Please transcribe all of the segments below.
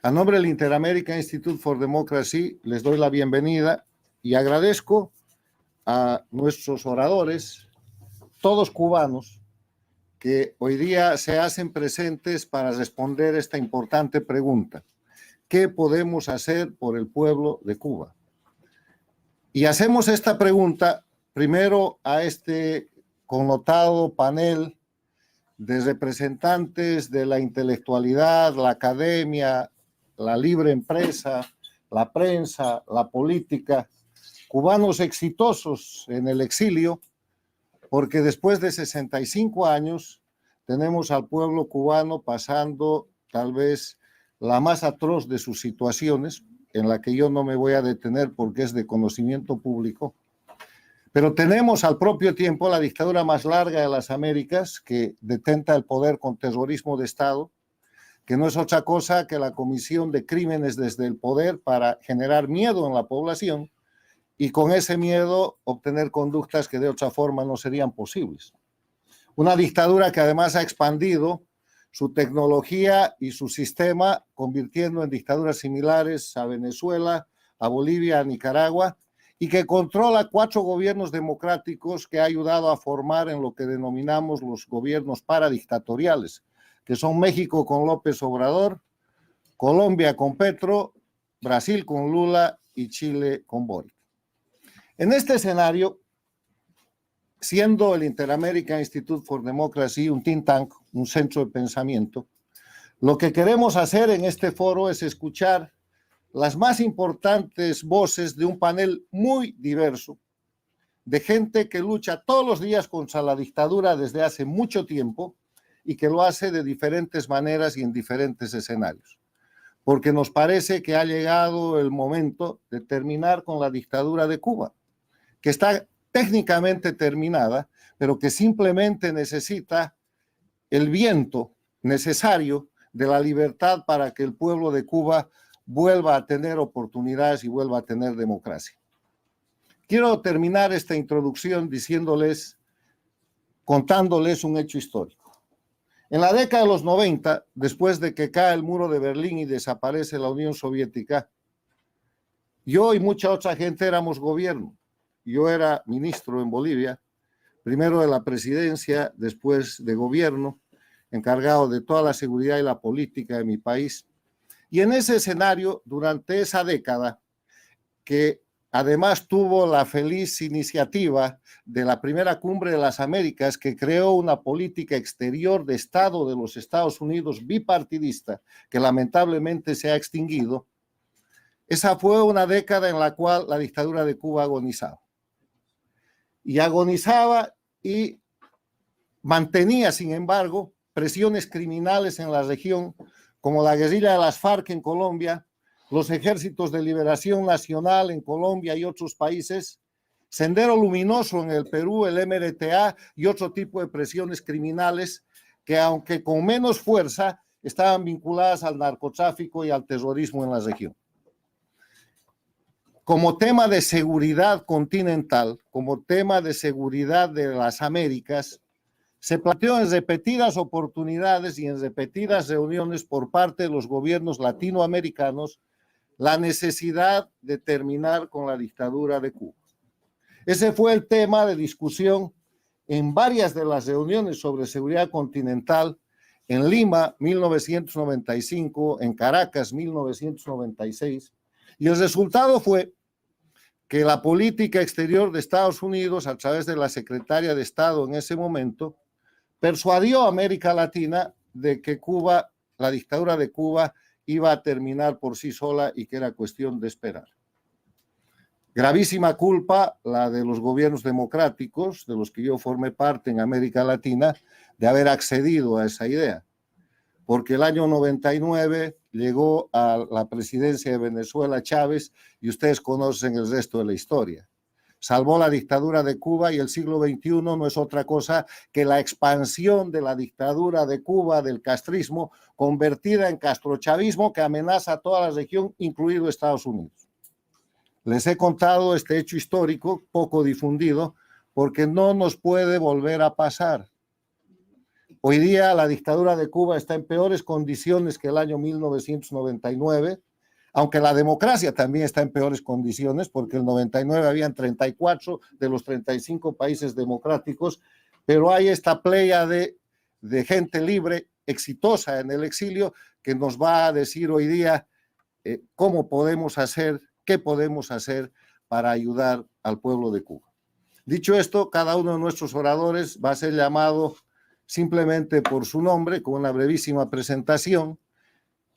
A nombre del Inter-American Institute for Democracy, les doy la bienvenida y agradezco a nuestros oradores, todos cubanos, que hoy día se hacen presentes para responder esta importante pregunta. ¿Qué podemos hacer por el pueblo de Cuba? Y hacemos esta pregunta primero a este connotado panel de representantes de la intelectualidad, la academia, la libre empresa, la prensa, la política, cubanos exitosos en el exilio, porque después de 65 años tenemos al pueblo cubano pasando tal vez la más atroz de sus situaciones, en la que yo no me voy a detener porque es de conocimiento público, pero tenemos al propio tiempo la dictadura más larga de las Américas, que detenta el poder con terrorismo de Estado, que no es otra cosa que la comisión de crímenes desde el poder para generar miedo en la población y con ese miedo obtener conductas que de otra forma no serían posibles. Una dictadura que además ha expandido su tecnología y su sistema, convirtiendo en dictaduras similares a Venezuela, a Bolivia, a Nicaragua, y que controla 4 gobiernos democráticos que ha ayudado a formar en lo que denominamos los gobiernos paradictatoriales, que son México con López Obrador, Colombia con Petro, Brasil con Lula y Chile con Boric. En este escenario, siendo el Inter-American Institute for Democracy un think tank, un centro de pensamiento, lo que queremos hacer en este foro es escuchar las más importantes voces de un panel muy diverso, de gente que lucha todos los días contra la dictadura desde hace mucho tiempo y que lo hace de diferentes maneras y en diferentes escenarios. Porque nos parece que ha llegado el momento de terminar con la dictadura de Cuba, que está técnicamente terminada, pero que simplemente necesita el viento necesario de la libertad para que el pueblo de Cuba vuelva a tener oportunidades y vuelva a tener democracia. Quiero terminar esta introducción contándoles un hecho histórico. En la década de los 90, después de que cae el muro de Berlín y desaparece la Unión Soviética, yo y mucha otra gente éramos gobierno. Yo era ministro en Bolivia, primero de la presidencia, después de gobierno, encargado de toda la seguridad y la política de mi país. Y en ese escenario, durante esa década, que además tuvo la feliz iniciativa de la primera cumbre de las Américas, que creó una política exterior de Estado de los Estados Unidos bipartidista, que lamentablemente se ha extinguido, esa fue una década en la cual la dictadura de Cuba agonizaba. Y agonizaba y mantenía, sin embargo, presiones criminales en la región, como la guerrilla de las FARC en Colombia, los ejércitos de liberación nacional en Colombia y otros países, Sendero Luminoso en el Perú, el MRTA y otro tipo de presiones criminales que, aunque con menos fuerza, estaban vinculadas al narcotráfico y al terrorismo en la región. Como tema de seguridad continental, como tema de seguridad de las Américas, se planteó en repetidas oportunidades y en repetidas reuniones por parte de los gobiernos latinoamericanos la necesidad de terminar con la dictadura de Cuba. Ese fue el tema de discusión en varias de las reuniones sobre seguridad continental, en Lima, 1995, en Caracas, 1996, y el resultado fue que la política exterior de Estados Unidos, a través de la secretaria de Estado en ese momento, persuadió a América Latina de que Cuba, la dictadura de Cuba, iba a terminar por sí sola y que era cuestión de esperar. Gravísima culpa la de los gobiernos democráticos, de los que yo formé parte en América Latina, de haber accedido a esa idea. Porque el año 99 llegó a la presidencia de Venezuela Chávez y ustedes conocen el resto de la historia. Salvó la dictadura de Cuba y el siglo XXI no es otra cosa que la expansión de la dictadura de Cuba, del castrismo, convertida en castrochavismo que amenaza a toda la región, incluido Estados Unidos. Les he contado este hecho histórico, poco difundido, porque no nos puede volver a pasar. Hoy día la dictadura de Cuba está en peores condiciones que el año 1999, aunque la democracia también está en peores condiciones, porque en el 99 habían 34 de los 35 países democráticos, pero hay esta playa de gente libre, exitosa en el exilio, que nos va a decir hoy día cómo podemos hacer, qué podemos hacer para ayudar al pueblo de Cuba. Dicho esto, cada uno de nuestros oradores va a ser llamado simplemente por su nombre, con una brevísima presentación,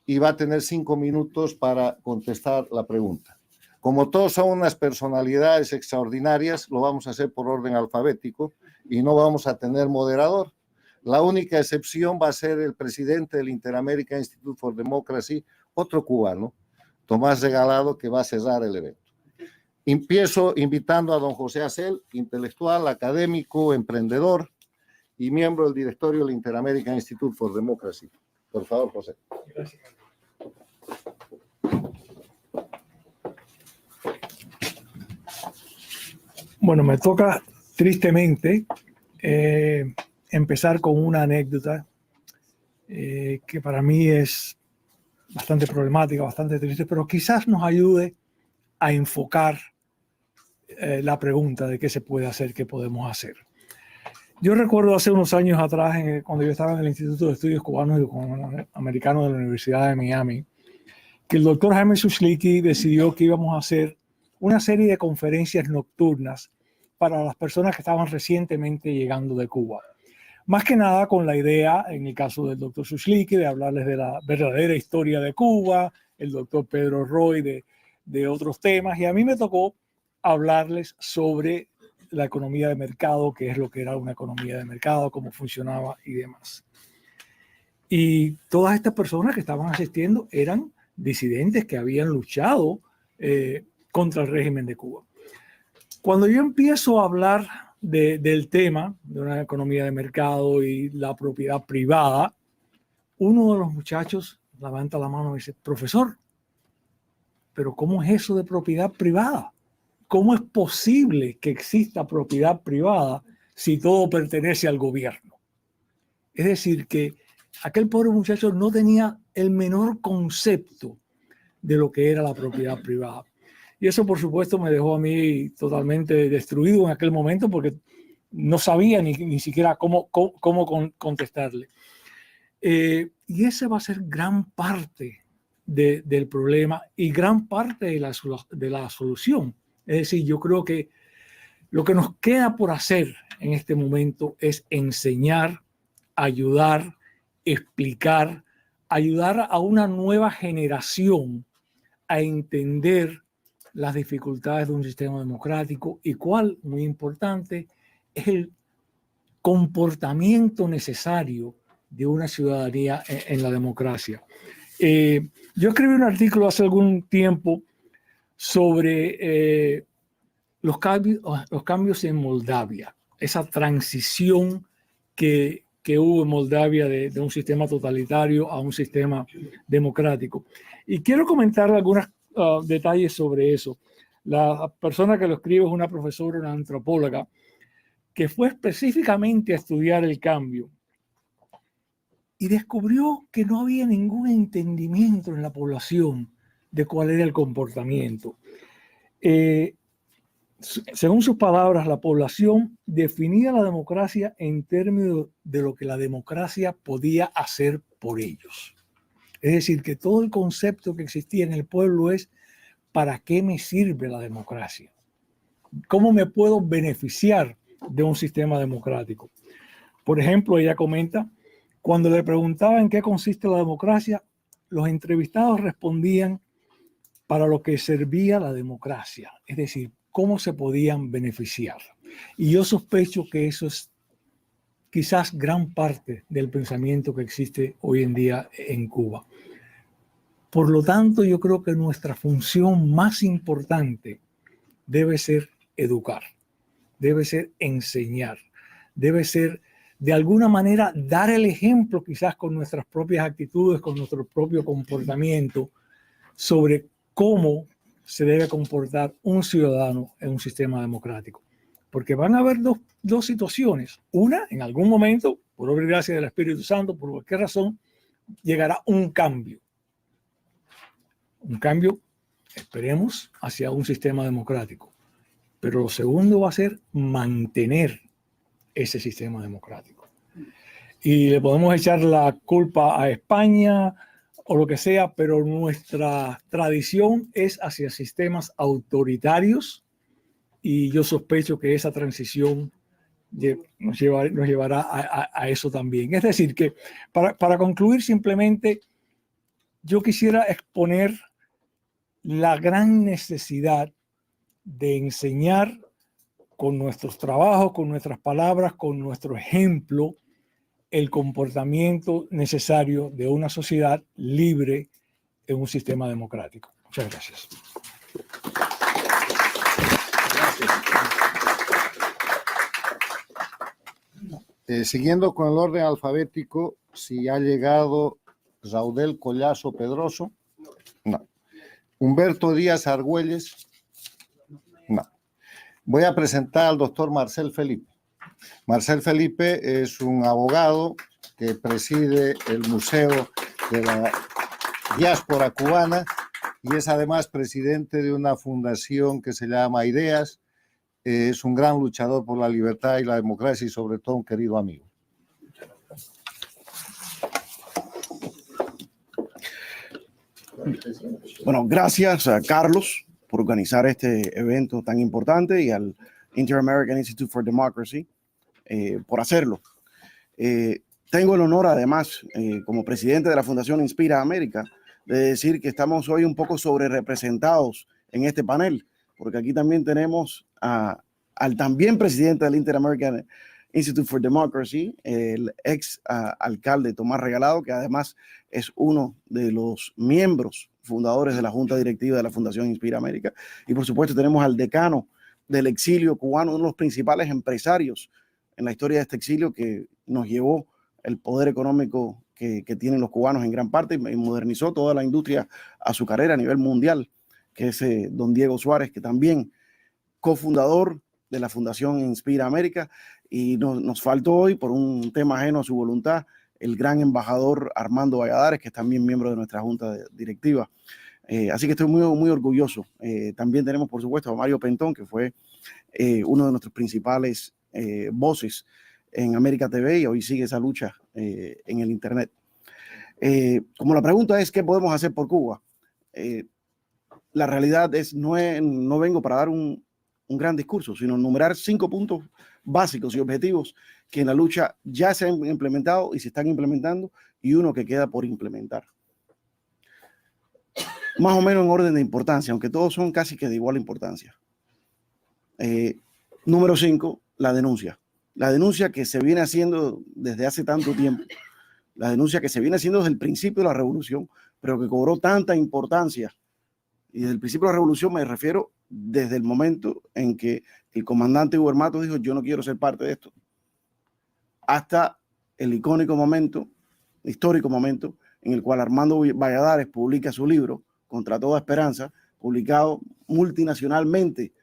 y va a tener 5 minutos para contestar la pregunta. Como todos son unas personalidades extraordinarias, lo vamos a hacer por orden alfabético y no vamos a tener moderador. La única excepción va a ser el presidente del Inter-American Institute for Democracy, otro cubano, Tomás Regalado, que va a cerrar el evento. Empiezo invitando a don José Acel, intelectual, académico, emprendedor y miembro del directorio del Inter-American Institute for Democracy. Por favor, José. Gracias. Bueno, me toca tristemente empezar con una anécdota que para mí es bastante problemática, bastante triste, pero quizás nos ayude a enfocar la pregunta de qué se puede hacer, qué podemos hacer. Yo recuerdo hace unos años atrás, cuando yo estaba en el Instituto de Estudios Cubanos y Americanos de la Universidad de Miami, que el doctor Jaime Suslicki decidió que íbamos a hacer una serie de conferencias nocturnas para las personas que estaban recientemente llegando de Cuba. Más que nada con la idea, en el caso del doctor Suslicki, de hablarles de la verdadera historia de Cuba, el doctor Pedro Roy de otros temas, y a mí me tocó hablarles sobre la economía de mercado, qué es lo que era una economía de mercado, cómo funcionaba y demás. Y todas estas personas que estaban asistiendo eran disidentes que habían luchado contra el régimen de Cuba. Cuando yo empiezo a hablar del tema de una economía de mercado y la propiedad privada, uno de los muchachos levanta la mano y dice: profesor, ¿pero cómo es eso de propiedad privada? ¿Cómo es posible que exista propiedad privada si todo pertenece al gobierno? Es decir, que aquel pobre muchacho no tenía el menor concepto de lo que era la propiedad privada. Y eso, por supuesto, me dejó a mí totalmente destruido en aquel momento, porque no sabía ni siquiera cómo contestarle. Y esa va a ser gran parte del problema y gran parte de la solución. Es decir, yo creo que lo que nos queda por hacer en este momento es enseñar, ayudar, explicar, ayudar a una nueva generación a entender las dificultades de un sistema democrático y cuál, muy importante, es el comportamiento necesario de una ciudadanía en la democracia. Yo escribí un artículo hace algún tiempo sobre los cambios en Moldavia, esa transición que hubo en Moldavia de un sistema totalitario a un sistema democrático. Y quiero comentar algunos detalles sobre eso. La persona que lo escribe es una profesora, una antropóloga, que fue específicamente a estudiar el cambio y descubrió que no había ningún entendimiento en la población de cuál era el comportamiento. Según sus palabras, la población definía la democracia en términos de lo que la democracia podía hacer por ellos. Es decir, que todo el concepto que existía en el pueblo es: ¿para qué me sirve la democracia? ¿Cómo me puedo beneficiar de un sistema democrático? Por ejemplo, ella comenta, cuando le preguntaba en qué consiste la democracia, los entrevistados respondían: para lo que servía la democracia, es decir, cómo se podían beneficiar. Y yo sospecho que eso es quizás gran parte del pensamiento que existe hoy en día en Cuba. Por lo tanto, yo creo que nuestra función más importante debe ser educar, debe ser enseñar, debe ser de alguna manera dar el ejemplo, quizás con nuestras propias actitudes, con nuestro propio comportamiento, sobre cómo se debe comportar un ciudadano en un sistema democrático. Porque van a haber dos situaciones. Una, en algún momento, por obra y gracia del Espíritu Santo, por cualquier razón, llegará un cambio. Un cambio, esperemos, hacia un sistema democrático. Pero lo segundo va a ser mantener ese sistema democrático. Y le podemos echar la culpa a España o lo que sea, pero nuestra tradición es hacia sistemas autoritarios y yo sospecho que esa transición nos llevará a eso también. Es decir, que para concluir simplemente, yo quisiera exponer la gran necesidad de enseñar con nuestros trabajos, con nuestras palabras, con nuestro ejemplo, el comportamiento necesario de una sociedad libre en un sistema democrático. Muchas gracias. Siguiendo con el orden alfabético, si ha llegado Raudel Collazo Pedroso. No. Humberto Díaz Argüelles. No. Voy a presentar al doctor Marcel Felipe. Marcel Felipe es un abogado que preside el Museo de la Diáspora Cubana y es además presidente de una fundación que se llama Ideas. Es un gran luchador por la libertad y la democracia y sobre todo un querido amigo. Bueno, gracias a Carlos por organizar este evento tan importante y al Inter-American Institute for Democracy por hacerlo. Tengo el honor, además, como presidente de la Fundación Inspira América, de decir que estamos hoy un poco sobre-representados en este panel, porque aquí también tenemos al también presidente del Inter-American Institute for Democracy, el ex alcalde Tomás Regalado, que además es uno de los miembros fundadores de la Junta Directiva de la Fundación Inspira América. Y por supuesto tenemos al decano del exilio cubano, uno de los principales empresarios en la historia de este exilio que nos llevó el poder económico que tienen los cubanos en gran parte y modernizó toda la industria azucarera a nivel mundial, que es don Diego Suárez, que también cofundador de la Fundación Inspira América, y nos faltó hoy, por un tema ajeno a su voluntad, el gran embajador Armando Valladares, que es también miembro de nuestra junta directiva. Así que estoy muy, muy orgulloso. También tenemos, por supuesto, a Mario Pentón, que fue uno de nuestros principales voces en América TV y hoy sigue esa lucha en el Internet. Como la pregunta es, ¿qué podemos hacer por Cuba? La realidad es, no vengo para dar un gran discurso, sino enumerar 5 puntos básicos y objetivos que en la lucha ya se han implementado y se están implementando y uno que queda por implementar. Más o menos en orden de importancia, aunque todos son casi que de igual importancia. Número 5, la denuncia. La denuncia que se viene haciendo desde hace tanto tiempo, la denuncia que se viene haciendo desde el principio de la revolución, pero que cobró tanta importancia. Y desde el principio de la revolución me refiero desde el momento en que el comandante Hugo Hermato dijo yo no quiero ser parte de esto, hasta el icónico momento, histórico momento, en el cual Armando Valladares publica su libro Contra Toda Esperanza, publicado multinacionalmente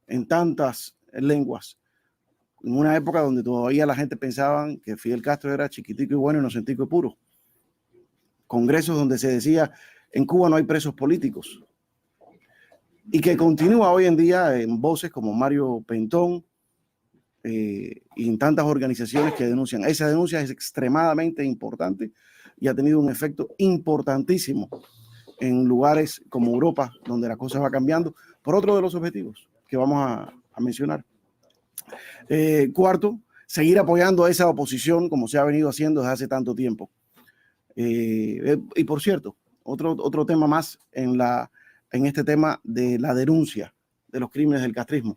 en tantas lenguas, en una época donde todavía la gente pensaba que Fidel Castro era chiquitico y bueno, inocentico y puro. Congresos donde se decía en Cuba no hay presos políticos, y que continúa hoy en día en voces como Mario Pentón y en tantas organizaciones que denuncian. Esa denuncia es extremadamente importante y ha tenido un efecto importantísimo en lugares como Europa, donde la cosa va cambiando, por otro de los objetivos que vamos a mencionar. Cuarto, seguir apoyando a esa oposición como se ha venido haciendo desde hace tanto tiempo. Y por cierto, otro tema más en este tema de la denuncia de los crímenes del castrismo.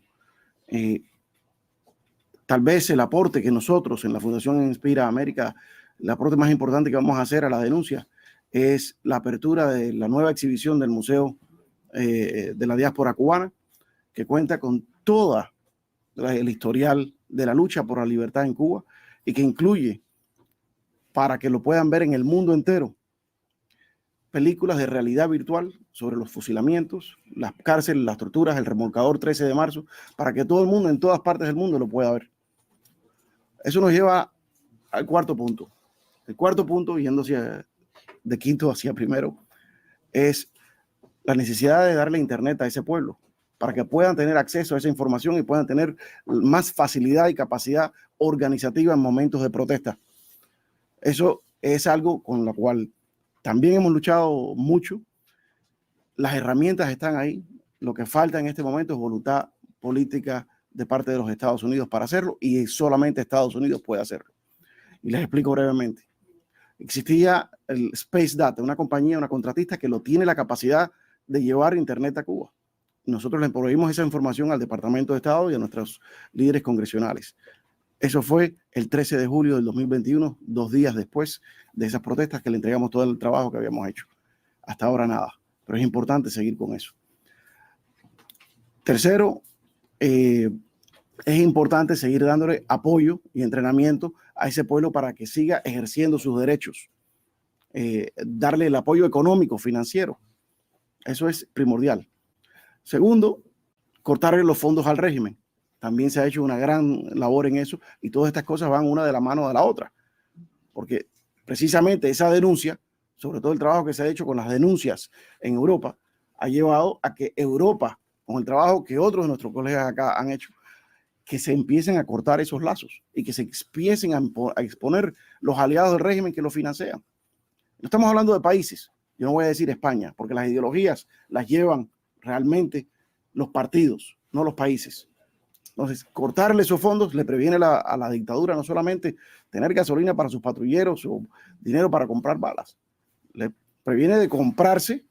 Tal vez el aporte que nosotros en la Fundación Inspira América, el aporte más importante que vamos a hacer a la denuncia es la apertura de la nueva exhibición del Museo de la Diáspora Cubana, que cuenta con toda el historial de la lucha por la libertad en Cuba y que incluye, para que lo puedan ver en el mundo entero, películas de realidad virtual sobre los fusilamientos, las cárceles, las torturas, el remolcador 13 de marzo, para que todo el mundo en todas partes del mundo lo pueda ver. Eso nos lleva al cuarto punto. El cuarto punto, yendo de quinto hacia primero, es la necesidad de darle internet a ese pueblo para que puedan tener acceso a esa información y puedan tener más facilidad y capacidad organizativa en momentos de protesta. Eso es algo con lo cual también hemos luchado mucho. Las herramientas están ahí. Lo que falta en este momento es voluntad política de parte de los Estados Unidos para hacerlo, y solamente Estados Unidos puede hacerlo. Y les explico brevemente. Existía el Space Data, una compañía, una contratista que tiene la capacidad de llevar internet a Cuba. Nosotros le proveímos esa información al Departamento de Estado y a nuestros líderes congresionales. Eso fue el 13 de julio del 2021, 2 días después de esas protestas, que le entregamos todo el trabajo que habíamos hecho. Hasta ahora nada, pero es importante seguir con eso. Tercero, es importante seguir dándole apoyo y entrenamiento a ese pueblo para que siga ejerciendo sus derechos. Darle el apoyo económico, financiero. Eso es primordial. Segundo, cortarle los fondos al régimen. También se ha hecho una gran labor en eso, y todas estas cosas van una de la mano de la otra. Porque precisamente esa denuncia, sobre todo el trabajo que se ha hecho con las denuncias en Europa, ha llevado a que Europa, con el trabajo que otros de nuestros colegas acá han hecho, que se empiecen a cortar esos lazos y que se empiecen a exponer los aliados del régimen que lo financian. No estamos hablando de países, yo no voy a decir España, porque las ideologías las llevan realmente los partidos, no los países. Entonces, cortarle esos fondos le previene a la dictadura no solamente tener gasolina para sus patrulleros o dinero para comprar balas, le previene de comprarse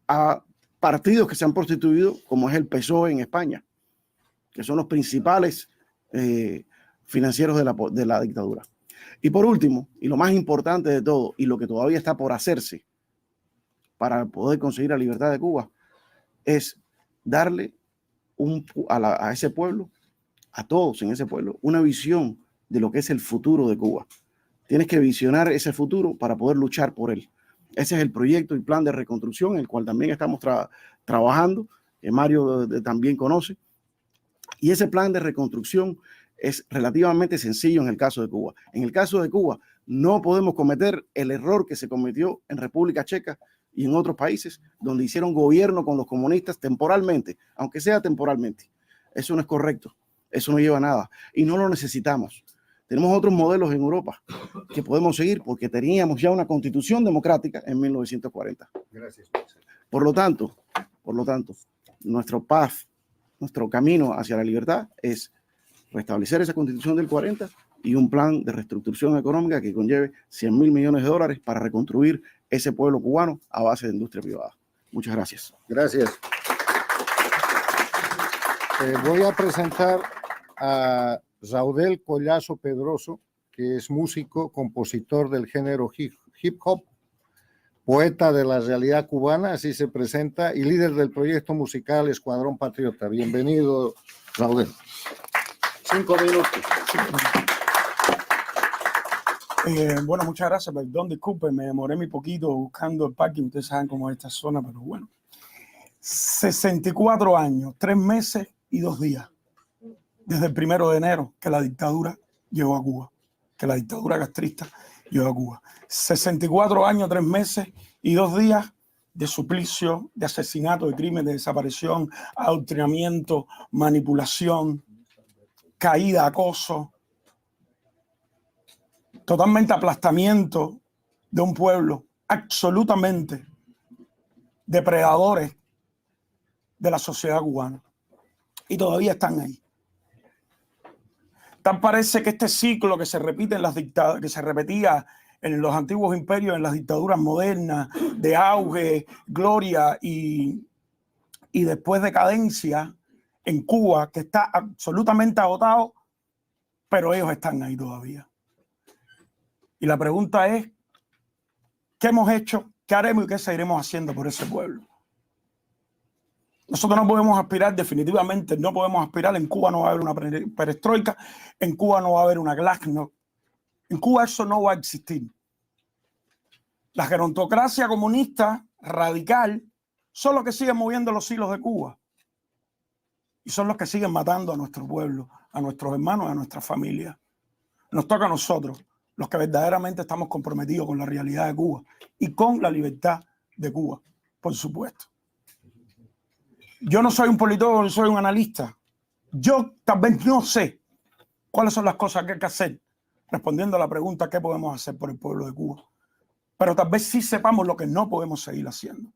a partidos que se han prostituido, como es el PSOE en España, que son los principales financieros de la dictadura. Y por último, y lo más importante de todo, y lo que todavía está por hacerse para poder conseguir la libertad de Cuba, es darle a ese pueblo, a todos en ese pueblo, una visión de lo que es el futuro de Cuba. Tienes que visionar ese futuro para poder luchar por él. Ese es el proyecto y plan de reconstrucción, el cual también estamos trabajando, que Mario también conoce. Y ese plan de reconstrucción es relativamente sencillo en el caso de Cuba. En el caso de Cuba, no podemos cometer el error que se cometió en República Checa y en otros países, donde hicieron gobierno con los comunistas temporalmente, aunque sea temporalmente. Eso no es correcto, eso no lleva a nada y no lo necesitamos. Tenemos otros modelos en Europa que podemos seguir porque teníamos ya una constitución democrática en 1940. Gracias. Por lo tanto, nuestro camino hacia la libertad es restablecer esa constitución del 40 y un plan de reestructuración económica que conlleve $100.000 millones para reconstruir ese pueblo cubano a base de industria privada. Muchas gracias. Gracias. Voy a presentar a Raudel Collazo Pedroso, que es músico, compositor del género hip hop, poeta de la realidad cubana, así se presenta, y líder del proyecto musical Escuadrón Patriota. Bienvenido, Raudel. 5 minutos. Bueno, muchas gracias. Perdón, disculpen, me demoré muy poquito buscando el parking. Ustedes saben cómo es esta zona, pero bueno. 64 años, 3 meses y 2 días. Desde el 1 de enero que la dictadura llegó a Cuba, que la dictadura castrista llegó a Cuba. 64 años, 3 meses y 2 días de suplicio, de asesinato, de crimen, de desaparición, adoctrinamiento, manipulación, caída, acoso, totalmente aplastamiento de un pueblo, absolutamente depredadores de la sociedad cubana. Y todavía están ahí. Tal parece que este ciclo que se repite en las dictaduras, que se repetía en los antiguos imperios, en las dictaduras modernas, de auge, gloria y después decadencia en Cuba, que está absolutamente agotado, pero ellos están ahí todavía. Y la pregunta es, ¿qué hemos hecho? ¿Qué haremos y qué seguiremos haciendo por ese pueblo? Nosotros no podemos aspirar, definitivamente no podemos aspirar. En Cuba no va a haber una perestroika, en Cuba no va a haber una glasnost. En Cuba eso no va a existir. La gerontocracia comunista radical son los que siguen moviendo los hilos de Cuba y son los que siguen matando a nuestro pueblo, a nuestros hermanos, a nuestras familias. nos toca a nosotros, los que verdaderamente estamos comprometidos con la realidad de Cuba y con la libertad de Cuba, por supuesto. Yo no soy un politólogo, no soy un analista. Yo tal vez no sé cuáles son las cosas que hay que hacer, respondiendo a la pregunta ¿qué podemos hacer por el pueblo de Cuba? Pero tal vez sí sepamos lo que no podemos seguir haciendo.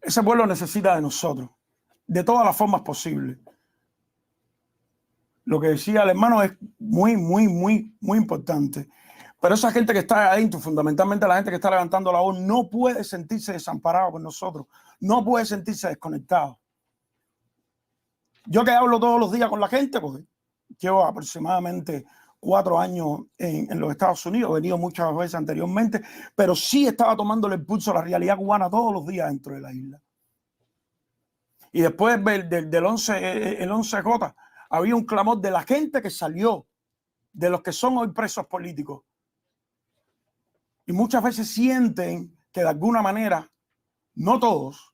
Ese pueblo necesita de nosotros, de todas las formas posibles. Lo que decía el hermano es muy, muy, muy, muy importante. Pero esa gente que está adentro, fundamentalmente la gente que está levantando la voz, no puede sentirse desamparado por nosotros, no puede sentirse desconectado. Yo que hablo todos los días con la gente, porque llevo aproximadamente 4 años en los Estados Unidos, he venido muchas veces anteriormente, pero sí estaba tomándole el pulso a la realidad cubana todos los días dentro de la isla. Y después del 11J, había un clamor de la gente que salió, de los que son hoy presos políticos. Y muchas veces sienten que de alguna manera, no todos,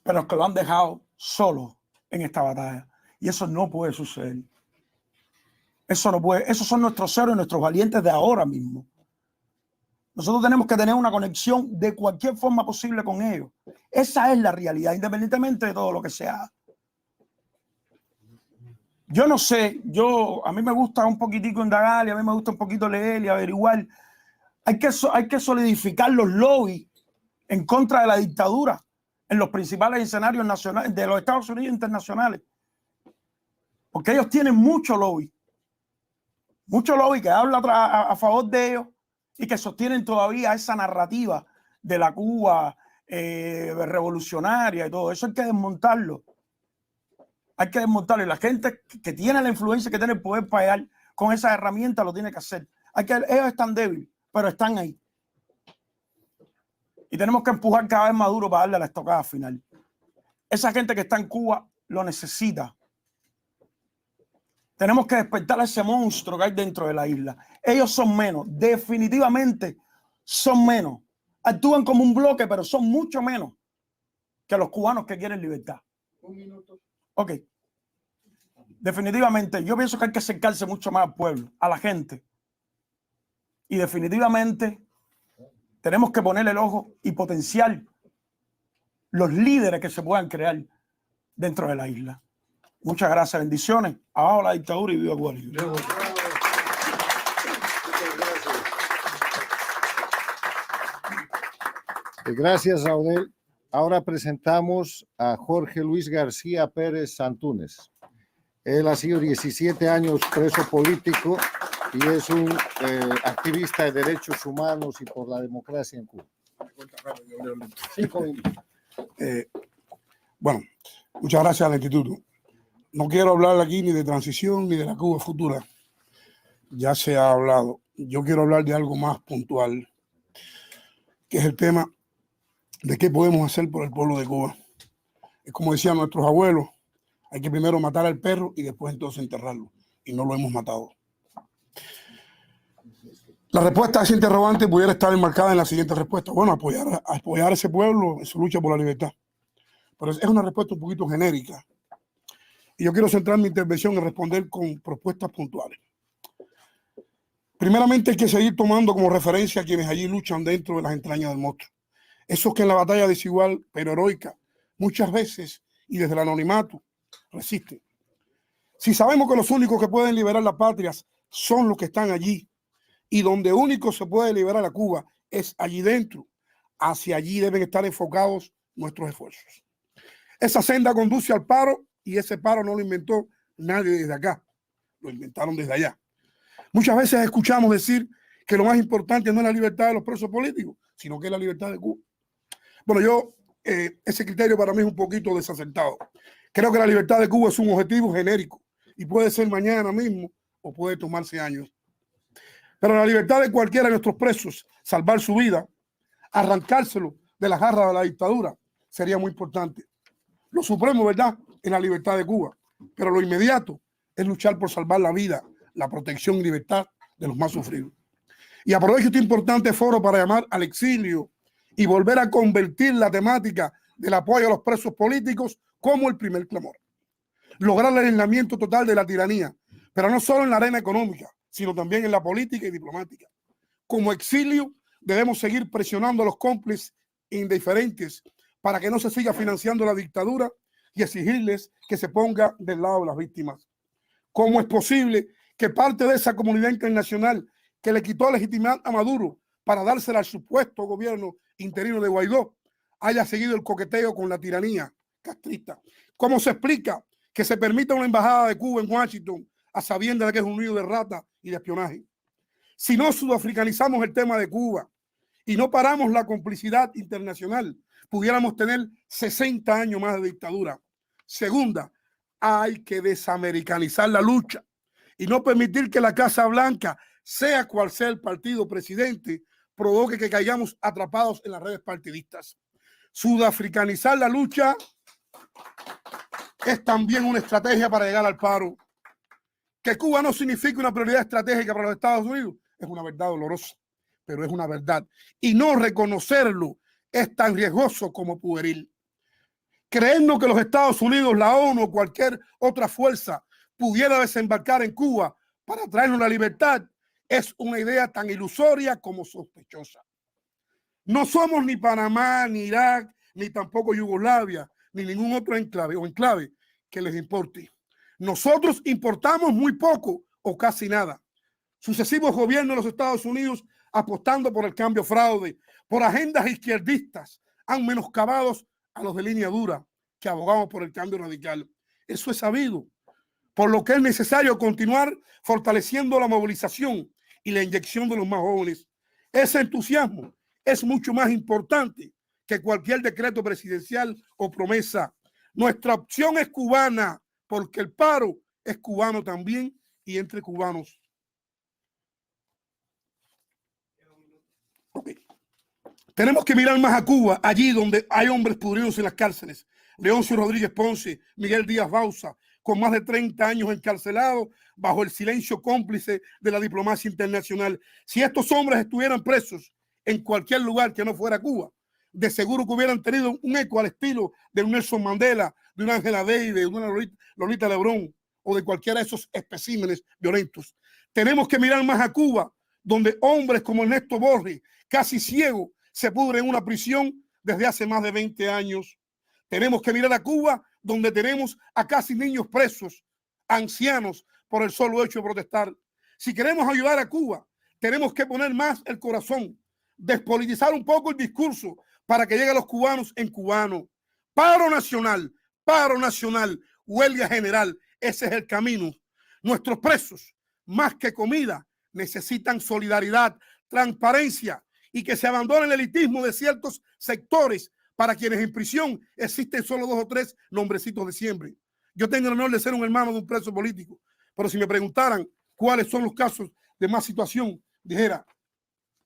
pero que lo han dejado solo en esta batalla. Y eso no puede suceder. Eso no puede. Esos son nuestros héroes, nuestros valientes de ahora mismo. Nosotros tenemos que tener una conexión de cualquier forma posible con ellos. Esa es la realidad, independientemente de todo lo que se haga. Yo no sé, a mí me gusta un poquitico indagar y a mí me gusta un poquito leer y averiguar. Hay que solidificar los lobbies en contra de la dictadura en los principales escenarios nacionales de los Estados Unidos internacionales. Porque ellos tienen mucho lobby que habla a favor de ellos y que sostienen todavía esa narrativa de la Cuba revolucionaria y todo eso. Hay que desmontarlo. Hay que desmontarlo. Y la gente que tiene la influencia, que tiene el poder para llegar con esas herramientas, lo tiene que hacer. Ellos están débiles, pero están ahí. Y tenemos que empujar cada vez más duro para darle la estocada final. Esa gente que está en Cuba lo necesita. Tenemos que despertar a ese monstruo que hay dentro de la isla. Ellos son menos, definitivamente son menos. Actúan como un bloque, pero son mucho menos que los cubanos que quieren libertad. Un minuto. Ok. Definitivamente, yo pienso que hay que acercarse mucho más al pueblo, a la gente. Y definitivamente tenemos que poner el ojo y potenciar los líderes que se puedan crear dentro de la isla. Muchas gracias, bendiciones. Abajo la dictadura y viva Cuba libre. Gracias, Raúl. Ahora presentamos a Jorge Luis García Pérez Santúnez. Él ha sido 17 años preso político y es un activista de derechos humanos y por la democracia en Cuba. Bueno, muchas gracias al instituto. No quiero hablar aquí ni de transición ni de la Cuba futura. Ya se ha hablado. Yo quiero hablar de algo más puntual, que es el tema de qué podemos hacer por el pueblo de Cuba. Es como decían nuestros abuelos, hay que primero matar al perro y después entonces enterrarlo. Y no lo hemos matado. La respuesta a ese interrogante pudiera estar enmarcada en la siguiente respuesta. Bueno, apoyar a ese pueblo en su lucha por la libertad. Pero es una respuesta un poquito genérica. Y yo quiero centrar mi intervención en responder con propuestas puntuales. Primeramente, hay que seguir tomando como referencia a quienes allí luchan dentro de las entrañas del monstruo. Esos que en la batalla desigual pero heroica, muchas veces y desde el anonimato, resisten. Si sabemos que los únicos que pueden liberar las patrias son los que están allí, y donde único se puede liberar a Cuba es allí dentro, hacia allí deben estar enfocados nuestros esfuerzos. Esa senda conduce al paro, y ese paro no lo inventó nadie desde acá, lo inventaron desde allá. Muchas veces escuchamos decir que lo más importante no es la libertad de los presos políticos, sino que es la libertad de Cuba. Bueno, ese criterio para mí es un poquito desacertado. Creo que la libertad de Cuba es un objetivo genérico y puede ser mañana mismo o puede tomarse años. Pero la libertad de cualquiera de nuestros presos, salvar su vida, arrancárselo de las garras de la dictadura, sería muy importante. Lo supremo, ¿verdad?, es la libertad de Cuba, pero lo inmediato es luchar por salvar la vida, la protección y libertad de los más sufridos. Y aprovecho este importante foro para llamar al exilio y volver a convertir la temática del apoyo a los presos políticos como el primer clamor. lograr el aislamiento total de la tiranía, pero no solo en la arena económica, sino también en la política y diplomática. Como exilio, debemos seguir presionando a los cómplices indiferentes para que no se siga financiando la dictadura y exigirles que se ponga del lado de las víctimas. ¿Cómo es posible que parte de esa comunidad internacional que le quitó legitimidad a Maduro para dársela al supuesto gobierno interino de Guaidó haya seguido el coqueteo con la tiranía castrista? ¿Cómo se explica que se permita una embajada de Cuba en Washington a sabiendas de que es un nido de rata y de espionaje? Si no sudafricanizamos el tema de Cuba y no paramos la complicidad internacional, pudiéramos tener 60 años más de dictadura. Segunda, hay que desamericanizar la lucha y no permitir que la Casa Blanca, sea cual sea el partido presidente, provoque que caigamos atrapados en las redes partidistas. Sudafricanizar la lucha es también una estrategia para llegar al paro. Que Cuba no significa una prioridad estratégica para los Estados Unidos es una verdad dolorosa, pero es una verdad. Y no reconocerlo es tan riesgoso como pueril. Creernos que los Estados Unidos, la ONU o cualquier otra fuerza pudiera desembarcar en Cuba para traernos la libertad es una idea tan ilusoria como sospechosa. No somos ni Panamá, ni Irak, ni tampoco Yugoslavia, ni ningún otro enclave que les importe. Nosotros importamos muy poco o casi nada. Sucesivos gobiernos de los Estados Unidos, apostando por el cambio fraude, por agendas izquierdistas, han menoscabado a los de línea dura que abogamos por el cambio radical. Eso es sabido, por lo que es necesario continuar fortaleciendo la movilización y la inyección de los más jóvenes. Ese entusiasmo es mucho más importante que cualquier decreto presidencial o promesa. Nuestra opción es cubana, porque el paro es cubano también y entre cubanos. Okay. Tenemos que mirar más a Cuba, allí donde hay hombres pudridos en las cárceles. Leoncio Rodríguez Ponce, Miguel Díaz Bauza, con más de 30 años encarcelados bajo el silencio cómplice de la diplomacia internacional. Si estos hombres estuvieran presos en cualquier lugar que no fuera Cuba, de seguro que hubieran tenido un eco al estilo de un Nelson Mandela, de una Angela Davis, de una Lolita Lebrón o de cualquiera de esos especímenes violentos. Tenemos que mirar más a Cuba, donde hombres como Ernesto Borges, casi ciego, se pudren en una prisión desde hace más de 20 años. Tenemos que mirar a Cuba, donde tenemos a casi niños presos, ancianos, por el solo hecho de protestar. Si queremos ayudar a Cuba, tenemos que poner más el corazón, despolitizar un poco el discurso para que llegue a los cubanos en cubano. Paro nacional, huelga general, ese es el camino. Nuestros presos, más que comida, necesitan solidaridad, transparencia y que se abandone el elitismo de ciertos sectores para quienes en prisión existen solo 2 o 3 nombrecitos de siempre. Yo tengo el honor de ser un hermano de un preso político, pero si me preguntaran cuáles son los casos de más situación, dijera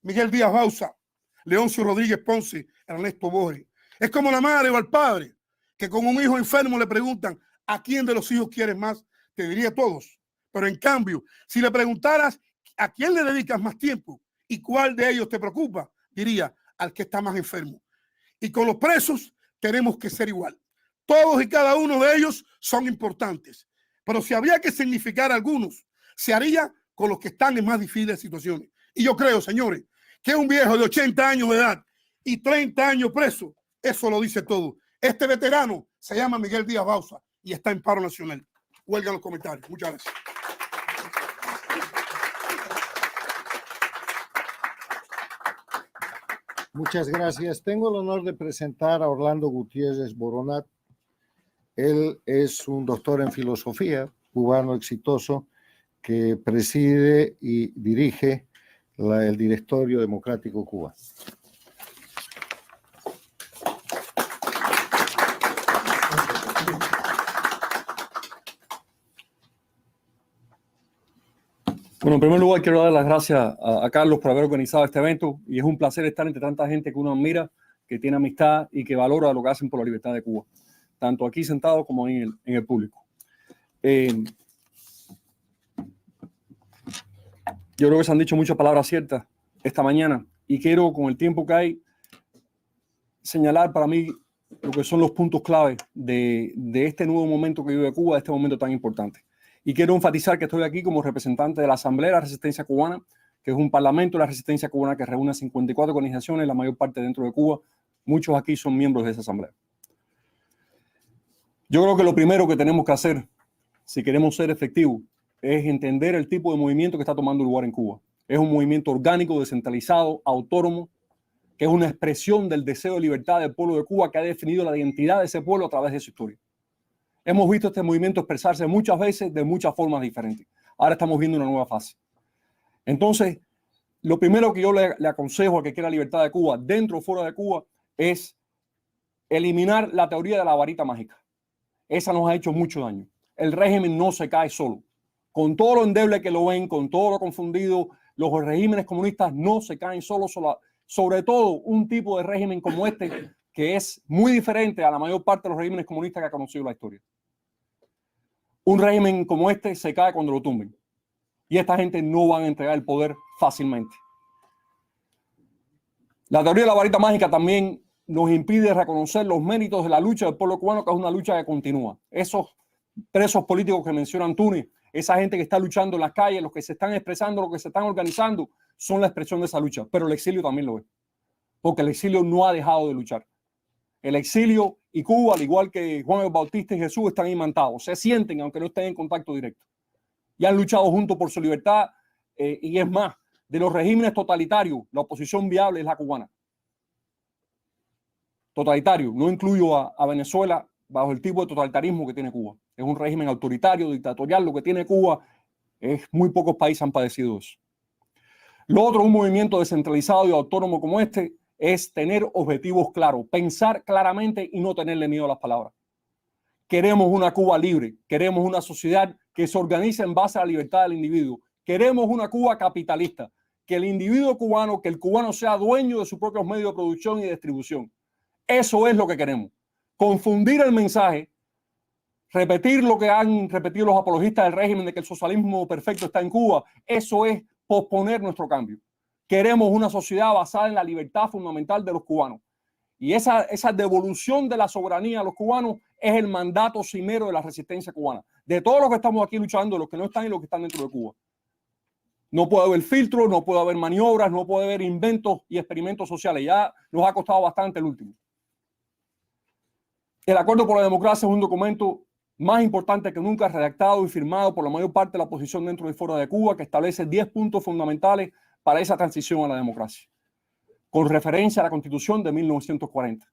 Miguel Díaz Bauza, Leoncio Rodríguez Ponce, Ernesto Borges. Es como la madre o el padre que con un hijo enfermo le preguntan ¿a quién de los hijos quieres más? Te diría todos. Pero en cambio, si le preguntaras ¿a quién le dedicas más tiempo y cuál de ellos te preocupa? Diría al que está más enfermo. Y con los presos tenemos que ser igual. Todos y cada uno de ellos son importantes. Pero si habría que significar algunos, se haría con los que están en más difíciles situaciones. Y yo creo, señores, que un viejo de 80 años de edad y 30 años preso, eso lo dice todo. Este veterano se llama Miguel Díaz Bauza y está en paro nacional. Huelga en los comentarios. Muchas gracias. Muchas gracias. Tengo el honor de presentar a Orlando Gutiérrez Boronat. Él es un doctor en filosofía, cubano exitoso, que preside y dirige el Directorio Democrático Cuba. Bueno, en primer lugar quiero dar las gracias a Carlos por haber organizado este evento y es un placer estar entre tanta gente que uno admira, que tiene amistad y que valora lo que hacen por la libertad de Cuba, tanto aquí sentado como en el público. Yo creo que se han dicho muchas palabras ciertas esta mañana y quiero, con el tiempo que hay, señalar para mí lo que son los puntos clave de este nuevo momento que vive Cuba, de este momento tan importante. Y quiero enfatizar que estoy aquí como representante de la Asamblea de la Resistencia Cubana, que es un parlamento de la Resistencia Cubana que reúne 54 organizaciones, la mayor parte dentro de Cuba. Muchos aquí son miembros de esa asamblea. Yo creo que lo primero que tenemos que hacer, si queremos ser efectivos, es entender el tipo de movimiento que está tomando lugar en Cuba. Es un movimiento orgánico, descentralizado, autónomo, que es una expresión del deseo de libertad del pueblo de Cuba, que ha definido la identidad de ese pueblo a través de su historia. Hemos visto este movimiento expresarse muchas veces de muchas formas diferentes. Ahora estamos viendo una nueva fase. Entonces, lo primero que yo le aconsejo a que quiera libertad de Cuba, dentro o fuera de Cuba, es eliminar la teoría de la varita mágica. Esa nos ha hecho mucho daño. El régimen no se cae solo. Con todo lo endeble que lo ven, con todo lo confundido, los regímenes comunistas no se caen solos, sobre todo un tipo de régimen como este, que es muy diferente a la mayor parte de los regímenes comunistas que ha conocido la historia. Un régimen como este se cae cuando lo tumben. Y esta gente no van a entregar el poder fácilmente. La teoría de la varita mágica también nos impide reconocer los méritos de la lucha del pueblo cubano, que es una lucha que continúa. Esos presos políticos que menciona Antúnez, esa gente que está luchando en las calles, los que se están expresando, los que se están organizando, son la expresión de esa lucha. Pero el exilio también lo es, porque el exilio no ha dejado de luchar. El exilio y Cuba, al igual que Juan el Bautista y Jesús, están imantados, se sienten aunque no estén en contacto directo. Y han luchado juntos por su libertad, y es más, de los regímenes totalitarios, la oposición viable es la cubana. Totalitario, no incluyo a Venezuela bajo el tipo de totalitarismo que tiene Cuba. Es un régimen autoritario, dictatorial, lo que tiene Cuba, muy pocos países han padecido eso. Lo otro, un movimiento descentralizado y autónomo como este, es tener objetivos claros, pensar claramente y no tenerle miedo a las palabras. Queremos una Cuba libre, queremos una sociedad que se organice en base a la libertad del individuo. Queremos una Cuba capitalista, que el individuo cubano, que el cubano sea dueño de sus propios medios de producción y de distribución. Eso es lo que queremos. Confundir el mensaje, repetir lo que han repetido los apologistas del régimen de que el socialismo perfecto está en Cuba, eso es posponer nuestro cambio. Queremos una sociedad basada en la libertad fundamental de los cubanos. Y esa devolución de la soberanía a los cubanos es el mandato cimero de la resistencia cubana. De todos los que estamos aquí luchando, los que no están y los que están dentro de Cuba. No puede haber filtros, no puede haber maniobras, no puede haber inventos y experimentos sociales. Ya nos ha costado bastante el último. El Acuerdo por la Democracia es un documento más importante que nunca, redactado y firmado por la mayor parte de la oposición dentro y fuera de Cuba, que establece 10 puntos fundamentales para esa transición a la democracia, con referencia a la Constitución de 1940.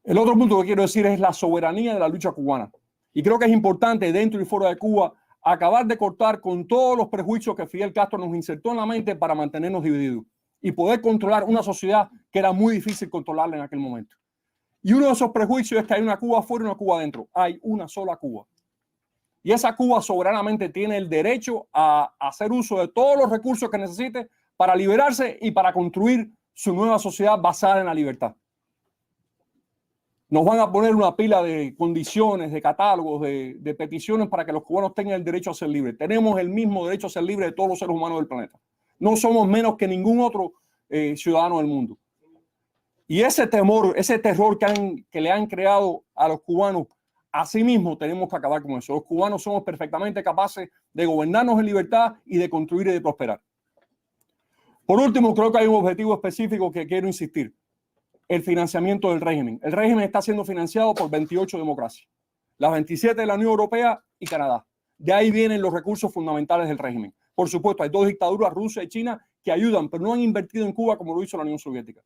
El otro punto que quiero decir es la soberanía de la lucha cubana. Y creo que es importante dentro y fuera de Cuba acabar de cortar con todos los prejuicios que Fidel Castro nos insertó en la mente para mantenernos divididos y poder controlar una sociedad que era muy difícil controlarla en aquel momento. Y uno de esos prejuicios es que hay una Cuba afuera y una Cuba adentro. Hay una sola Cuba. Y esa Cuba soberanamente tiene el derecho a hacer uso de todos los recursos que necesite para liberarse y para construir su nueva sociedad basada en la libertad. Nos van a poner una pila de condiciones, de catálogos, de peticiones para que los cubanos tengan el derecho a ser libres. Tenemos el mismo derecho a ser libres de todos los seres humanos del planeta. No somos menos que ningún otro ciudadano del mundo. Y ese temor, ese terror que le han creado a los cubanos, así mismo tenemos que acabar con eso. Los cubanos somos perfectamente capaces de gobernarnos en libertad y de construir y de prosperar. Por último, creo que hay un objetivo específico que quiero insistir. El financiamiento del régimen. El régimen está siendo financiado por 28 democracias. Las 27 de la Unión Europea y Canadá. De ahí vienen los recursos fundamentales del régimen. Por supuesto, hay dos dictaduras, Rusia y China, que ayudan, pero no han invertido en Cuba como lo hizo la Unión Soviética.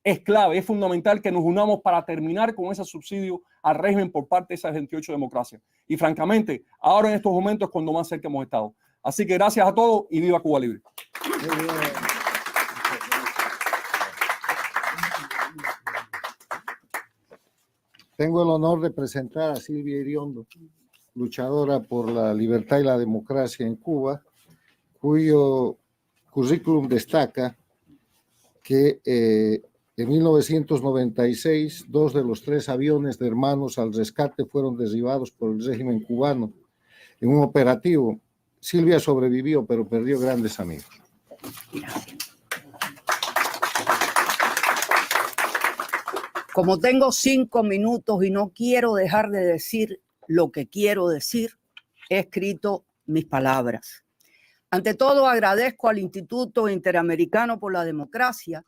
Es clave, es fundamental que nos unamos para terminar con ese subsidio al régimen por parte de esas 28 democracias. Y francamente, ahora en estos momentos es cuando más cerca hemos estado. Así que gracias a todos y viva Cuba Libre. Tengo el honor de presentar a Silvia Iriondo, luchadora por la libertad y la democracia en Cuba, cuyo currículum destaca que en 1996, 2 de los 3 aviones de Hermanos al Rescate fueron derribados por el régimen cubano en un operativo. Silvia sobrevivió, pero perdió grandes amigos. Como tengo 5 minutos y no quiero dejar de decir lo que quiero decir, he escrito mis palabras. Ante todo, agradezco al Instituto Interamericano por la Democracia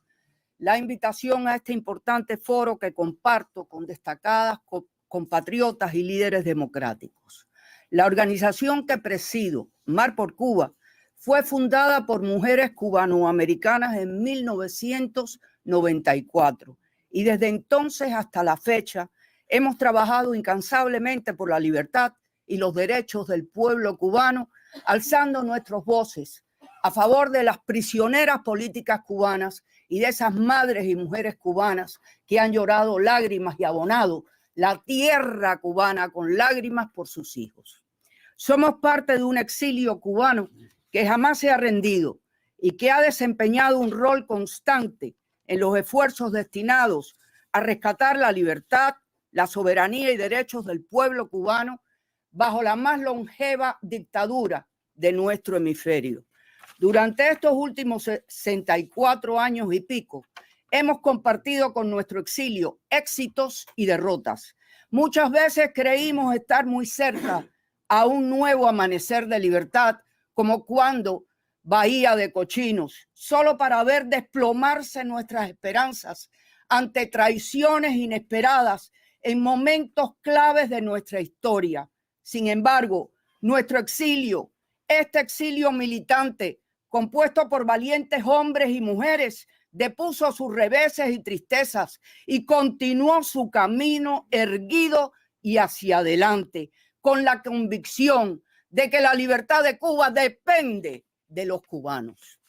la invitación a este importante foro que comparto con destacadas compatriotas y líderes democráticos. La organización que presido, Mar por Cuba, fue fundada por mujeres cubanoamericanas en 1994 y desde entonces hasta la fecha hemos trabajado incansablemente por la libertad y los derechos del pueblo cubano, alzando nuestras voces a favor de las prisioneras políticas cubanas y de esas madres y mujeres cubanas que han llorado lágrimas y abonado la tierra cubana con lágrimas por sus hijos. Somos parte de un exilio cubano que jamás se ha rendido y que ha desempeñado un rol constante en los esfuerzos destinados a rescatar la libertad, la soberanía y derechos del pueblo cubano bajo la más longeva dictadura de nuestro hemisferio. Durante estos últimos 64 años y pico, hemos compartido con nuestro exilio éxitos y derrotas. Muchas veces creímos estar muy cerca a un nuevo amanecer de libertad, como cuando Bahía de Cochinos, solo para ver desplomarse nuestras esperanzas ante traiciones inesperadas en momentos claves de nuestra historia. Sin embargo, nuestro exilio, este exilio militante, compuesto por valientes hombres y mujeres, depuso sus reveses y tristezas y continuó su camino erguido y hacia adelante, con la convicción de que la libertad de Cuba depende de los cubanos.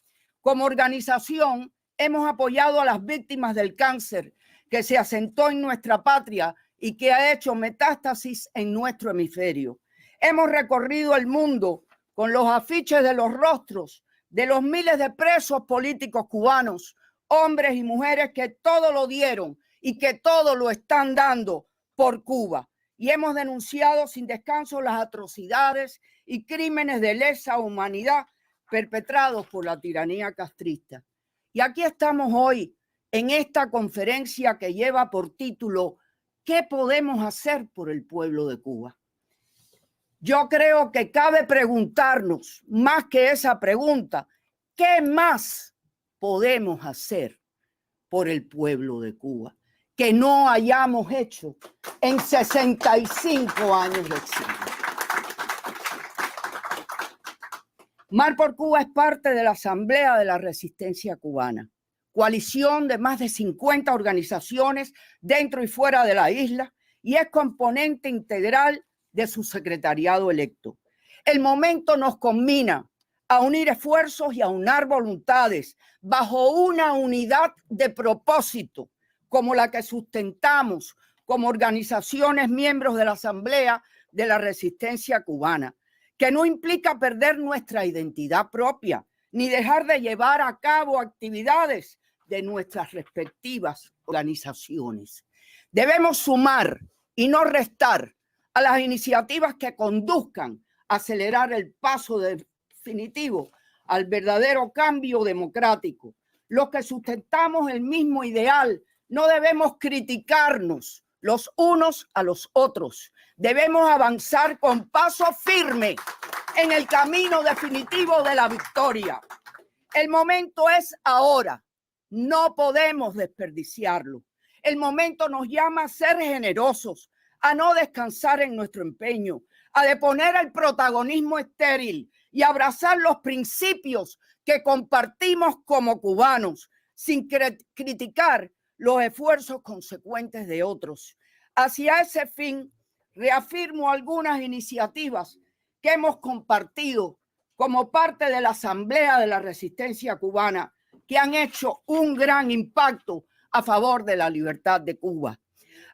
Como organización, hemos apoyado a las víctimas del cáncer que se asentó en nuestra patria y que ha hecho metástasis en nuestro hemisferio. Hemos recorrido el mundo con los afiches de los rostros de los miles de presos políticos cubanos, hombres y mujeres que todo lo dieron y que todo lo están dando por Cuba. Y hemos denunciado sin descanso las atrocidades y crímenes de lesa humanidad perpetrados por la tiranía castrista. Y aquí estamos hoy en esta conferencia que lleva por título ¿Qué podemos hacer por el pueblo de Cuba? Yo creo que cabe preguntarnos, más que esa pregunta, ¿qué más podemos hacer por el pueblo de Cuba que no hayamos hecho en 65 años de exilio? Mar por Cuba es parte de la Asamblea de la Resistencia Cubana, coalición de más de 50 organizaciones dentro y fuera de la isla, y es componente integral de su secretariado electo. El momento nos combina a unir esfuerzos y a aunar voluntades bajo una unidad de propósito como la que sustentamos como organizaciones miembros de la Asamblea de la Resistencia Cubana, que no implica perder nuestra identidad propia ni dejar de llevar a cabo actividades de nuestras respectivas organizaciones. Debemos sumar y no restar a las iniciativas que conduzcan a acelerar el paso definitivo al verdadero cambio democrático. Los que sustentamos el mismo ideal no debemos criticarnos los unos a los otros. Debemos avanzar con paso firme en el camino definitivo de la victoria. El momento es ahora. No podemos desperdiciarlo. El momento nos llama a ser generosos, a no descansar en nuestro empeño, a deponer el protagonismo estéril y abrazar los principios que compartimos como cubanos, sin criticar los esfuerzos consecuentes de otros. Hacia ese fin, reafirmo algunas iniciativas que hemos compartido como parte de la Asamblea de la Resistencia Cubana, que han hecho un gran impacto a favor de la libertad de Cuba.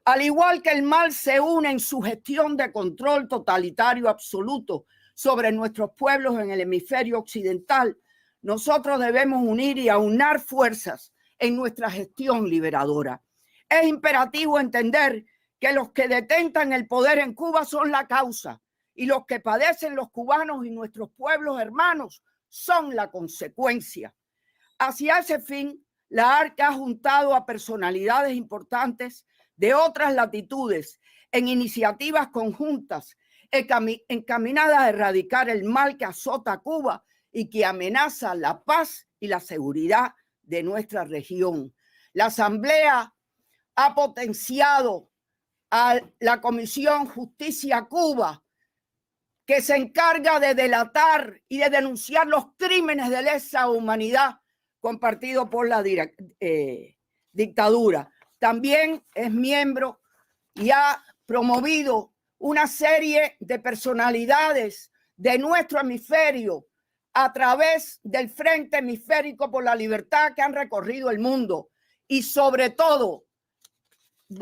Al igual que el mal se une en su gestión de control totalitario absoluto sobre nuestros pueblos en el hemisferio occidental, nosotros debemos unir y aunar fuerzas en nuestra gestión liberadora. Es imperativo entender que los que detentan el poder en Cuba son la causa y los que padecen los cubanos y nuestros pueblos hermanos son la consecuencia. Hacia ese fin, la ARC ha juntado a personalidades importantes de otras latitudes en iniciativas conjuntas encaminadas a erradicar el mal que azota a Cuba y que amenaza la paz y la seguridad de nuestra región. La Asamblea ha potenciado a la Comisión Justicia Cuba, que se encarga de delatar y de denunciar los crímenes de lesa humanidad compartidos por la dictadura. También es miembro y ha promovido una serie de personalidades de nuestro hemisferio a través del Frente Hemisférico por la Libertad que han recorrido el mundo. Y sobre todo,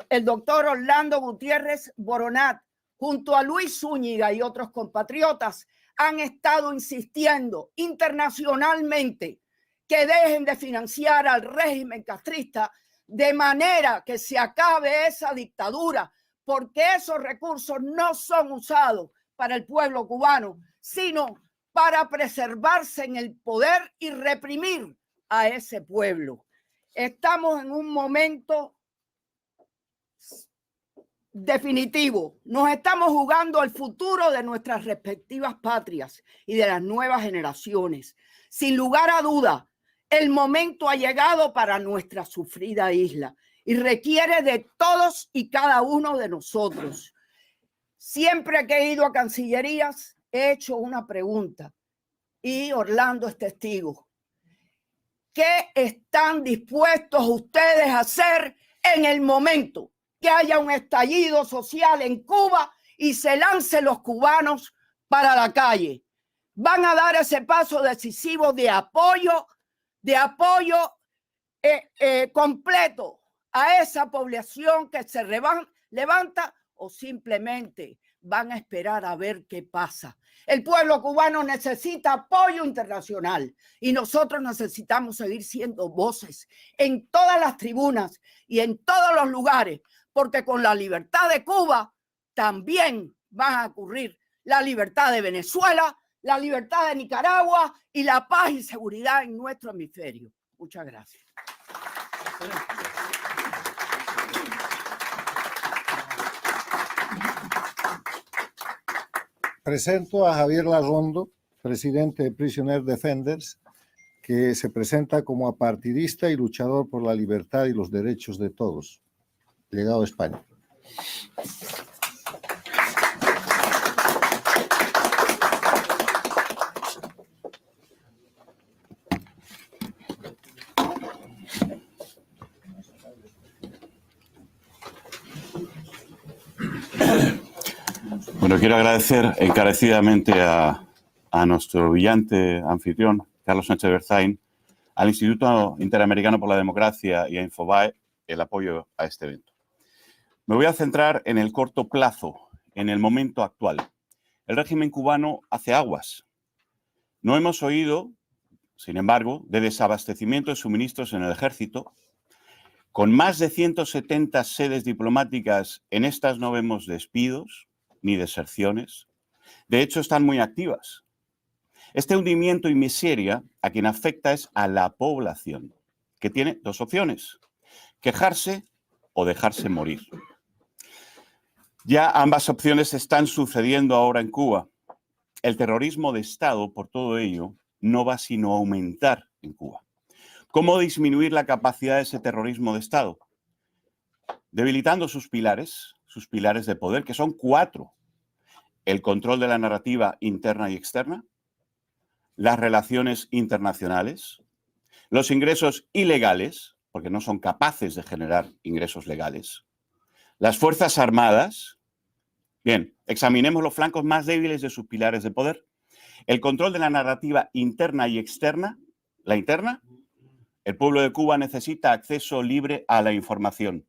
el doctor Orlando Gutiérrez Boronat, junto a Luis Zúñiga y otros compatriotas, han estado insistiendo internacionalmente que dejen de financiar al régimen castrista de manera que se acabe esa dictadura, porque esos recursos no son usados para el pueblo cubano, sino para preservarse en el poder y reprimir a ese pueblo. Estamos en un momento definitivo. Nos estamos jugando el futuro de nuestras respectivas patrias y de las nuevas generaciones. Sin lugar a duda, el momento ha llegado para nuestra sufrida isla y requiere de todos y cada uno de nosotros. Siempre que he ido a Cancillerías, he hecho una pregunta y Orlando es testigo. ¿Qué están dispuestos ustedes a hacer en el momento que haya un estallido social en Cuba y se lancen los cubanos para la calle? ¿Van a dar ese paso decisivo de apoyo completo a esa población que se levanta, o simplemente van a esperar a ver qué pasa? El pueblo cubano necesita apoyo internacional y nosotros necesitamos seguir siendo voces en todas las tribunas y en todos los lugares, porque con la libertad de Cuba también va a ocurrir la libertad de Venezuela, la libertad de Nicaragua y la paz y seguridad en nuestro hemisferio. Muchas gracias. Presento a Javier Larrondo, presidente de Prisoner Defenders, que se presenta como apartidista y luchador por la libertad y los derechos de todos. Llegado a España. Bueno, quiero agradecer encarecidamente a nuestro brillante anfitrión, Carlos Sánchez Berzain, al Instituto Interamericano por la Democracia y a Infobae el apoyo a este evento. Me voy a centrar en el corto plazo, en el momento actual. El régimen cubano hace aguas. No hemos oído, sin embargo, de desabastecimiento de suministros en el ejército. Con más de 170 sedes diplomáticas en estas no vemos despidos ni deserciones. De hecho, están muy activas. Este hundimiento y miseria a quien afecta es a la población, que tiene dos opciones: quejarse o dejarse morir. Ya ambas opciones están sucediendo ahora en Cuba. El terrorismo de Estado, por todo ello, no va sino a aumentar en Cuba. ¿Cómo disminuir la capacidad de ese terrorismo de Estado? Debilitando sus pilares de poder, que son 4. El control de la narrativa interna y externa, las relaciones internacionales, los ingresos ilegales, porque no son capaces de generar ingresos legales, las Fuerzas Armadas. Bien, examinemos los flancos más débiles de sus pilares de poder. El control de la narrativa interna y externa. La interna, el pueblo de Cuba necesita acceso libre a la información.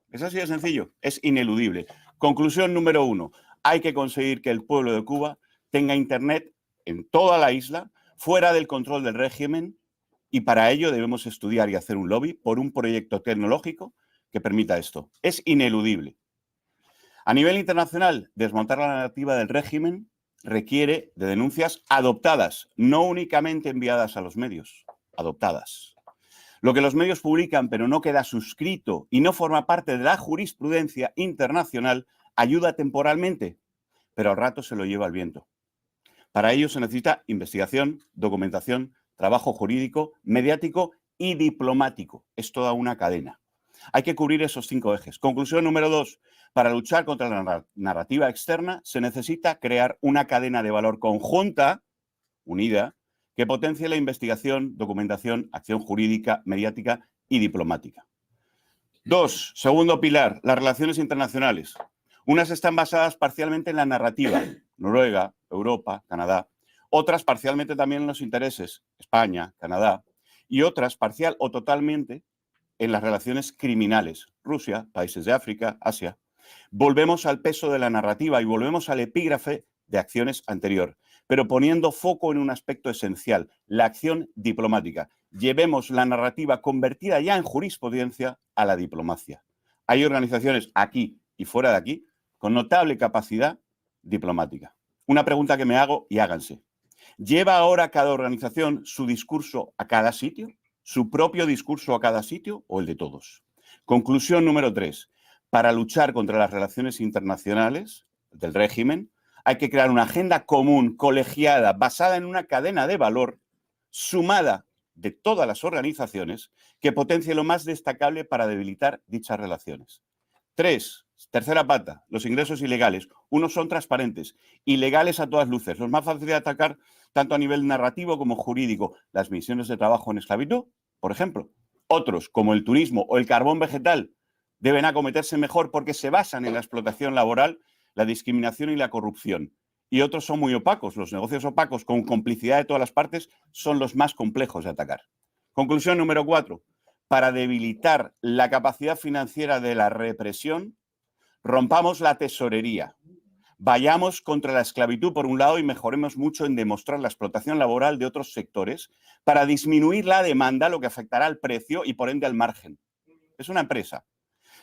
Es así de sencillo, es ineludible. Conclusión número 1. Hay que conseguir que el pueblo de Cuba tenga internet en toda la isla, fuera del control del régimen, y para ello debemos estudiar y hacer un lobby por un proyecto tecnológico que permita esto. Es ineludible. A nivel internacional, desmontar la narrativa del régimen requiere de denuncias adoptadas, no únicamente enviadas a los medios, adoptadas. Lo que los medios publican pero no queda suscrito y no forma parte de la jurisprudencia internacional ayuda temporalmente, pero al rato se lo lleva el viento. Para ello se necesita investigación, documentación, trabajo jurídico, mediático y diplomático. Es toda una cadena. Hay que cubrir esos 5 ejes. Conclusión número 2. Para luchar contra la narrativa externa se necesita crear una cadena de valor conjunta, unida, que potencie la investigación, documentación, acción jurídica, mediática y diplomática. 2. Segundo pilar, las relaciones internacionales. Unas están basadas parcialmente en la narrativa, Noruega, Europa, Canadá. Otras parcialmente también en los intereses, España, Canadá. Y otras parcial o totalmente en las relaciones criminales, Rusia, países de África, Asia. Volvemos al peso de la narrativa y volvemos al epígrafe de acciones anterior, pero poniendo foco en un aspecto esencial, la acción diplomática. Llevemos la narrativa convertida ya en jurisprudencia a la diplomacia. Hay organizaciones aquí y fuera de aquí con notable capacidad diplomática. Una pregunta que me hago y háganse. ¿Lleva ahora cada organización su discurso a cada sitio? ¿Su propio discurso a cada sitio o el de todos? Conclusión número 3. Para luchar contra las relaciones internacionales del régimen, hay que crear una agenda común, colegiada, basada en una cadena de valor, sumada de todas las organizaciones, que potencie lo más destacable para debilitar dichas relaciones. 3. Tercera pata, los ingresos ilegales. Unos son transparentes, ilegales a todas luces, los más fáciles de atacar tanto a nivel narrativo como jurídico. Las misiones de trabajo en esclavitud, por ejemplo. Otros, como el turismo o el carbón vegetal, deben acometerse mejor porque se basan en la explotación laboral, la discriminación y la corrupción. Y otros son muy opacos. Los negocios opacos con complicidad de todas las partes son los más complejos de atacar. Conclusión número 4. Para debilitar la capacidad financiera de la represión, rompamos la tesorería. Vayamos contra la esclavitud por un lado y mejoremos mucho en demostrar la explotación laboral de otros sectores para disminuir la demanda, lo que afectará al precio y por ende al margen. Es una empresa.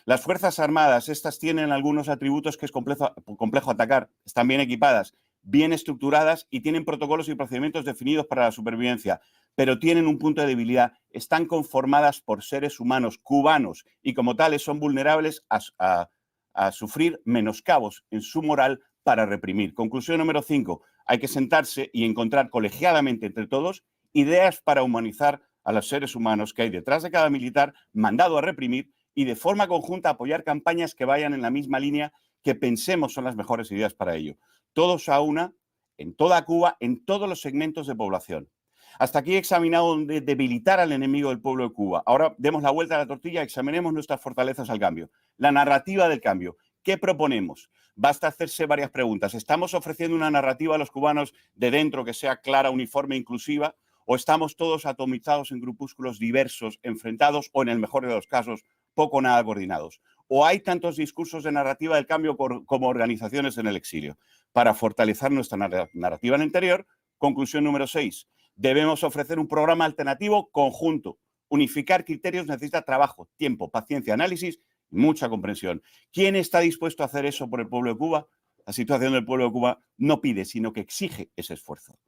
Las Fuerzas Armadas, estas tienen algunos atributos que es complejo atacar. Están bien equipadas, bien estructuradas y tienen protocolos y procedimientos definidos para la supervivencia, pero tienen un punto de debilidad. Están conformadas por seres humanos cubanos y como tales son vulnerables a sufrir menoscabos en su moral para reprimir. Conclusión número 5. Hay que sentarse y encontrar colegiadamente entre todos ideas para humanizar a los seres humanos que hay detrás de cada militar mandado a reprimir y de forma conjunta apoyar campañas que vayan en la misma línea que pensemos son las mejores ideas para ello. Todos a una, en toda Cuba, en todos los segmentos de población. Hasta aquí he examinado de debilitar al enemigo del pueblo de Cuba. Ahora demos la vuelta a la tortilla y examinemos nuestras fortalezas al cambio. La narrativa del cambio. ¿Qué proponemos? Basta hacerse varias preguntas. ¿Estamos ofreciendo una narrativa a los cubanos de dentro que sea clara, uniforme, inclusiva? ¿O estamos todos atomizados en grupúsculos diversos, enfrentados o, en el mejor de los casos, poco o nada coordinados? ¿O hay tantos discursos de narrativa del cambio como organizaciones en el exilio? Para fortalecer nuestra narrativa en el interior, conclusión número 6. Debemos ofrecer un programa alternativo conjunto. Unificar criterios necesita trabajo, tiempo, paciencia, análisis y mucha comprensión. ¿Quién está dispuesto a hacer eso por el pueblo de Cuba? La situación del pueblo de Cuba no pide, sino que exige ese esfuerzo.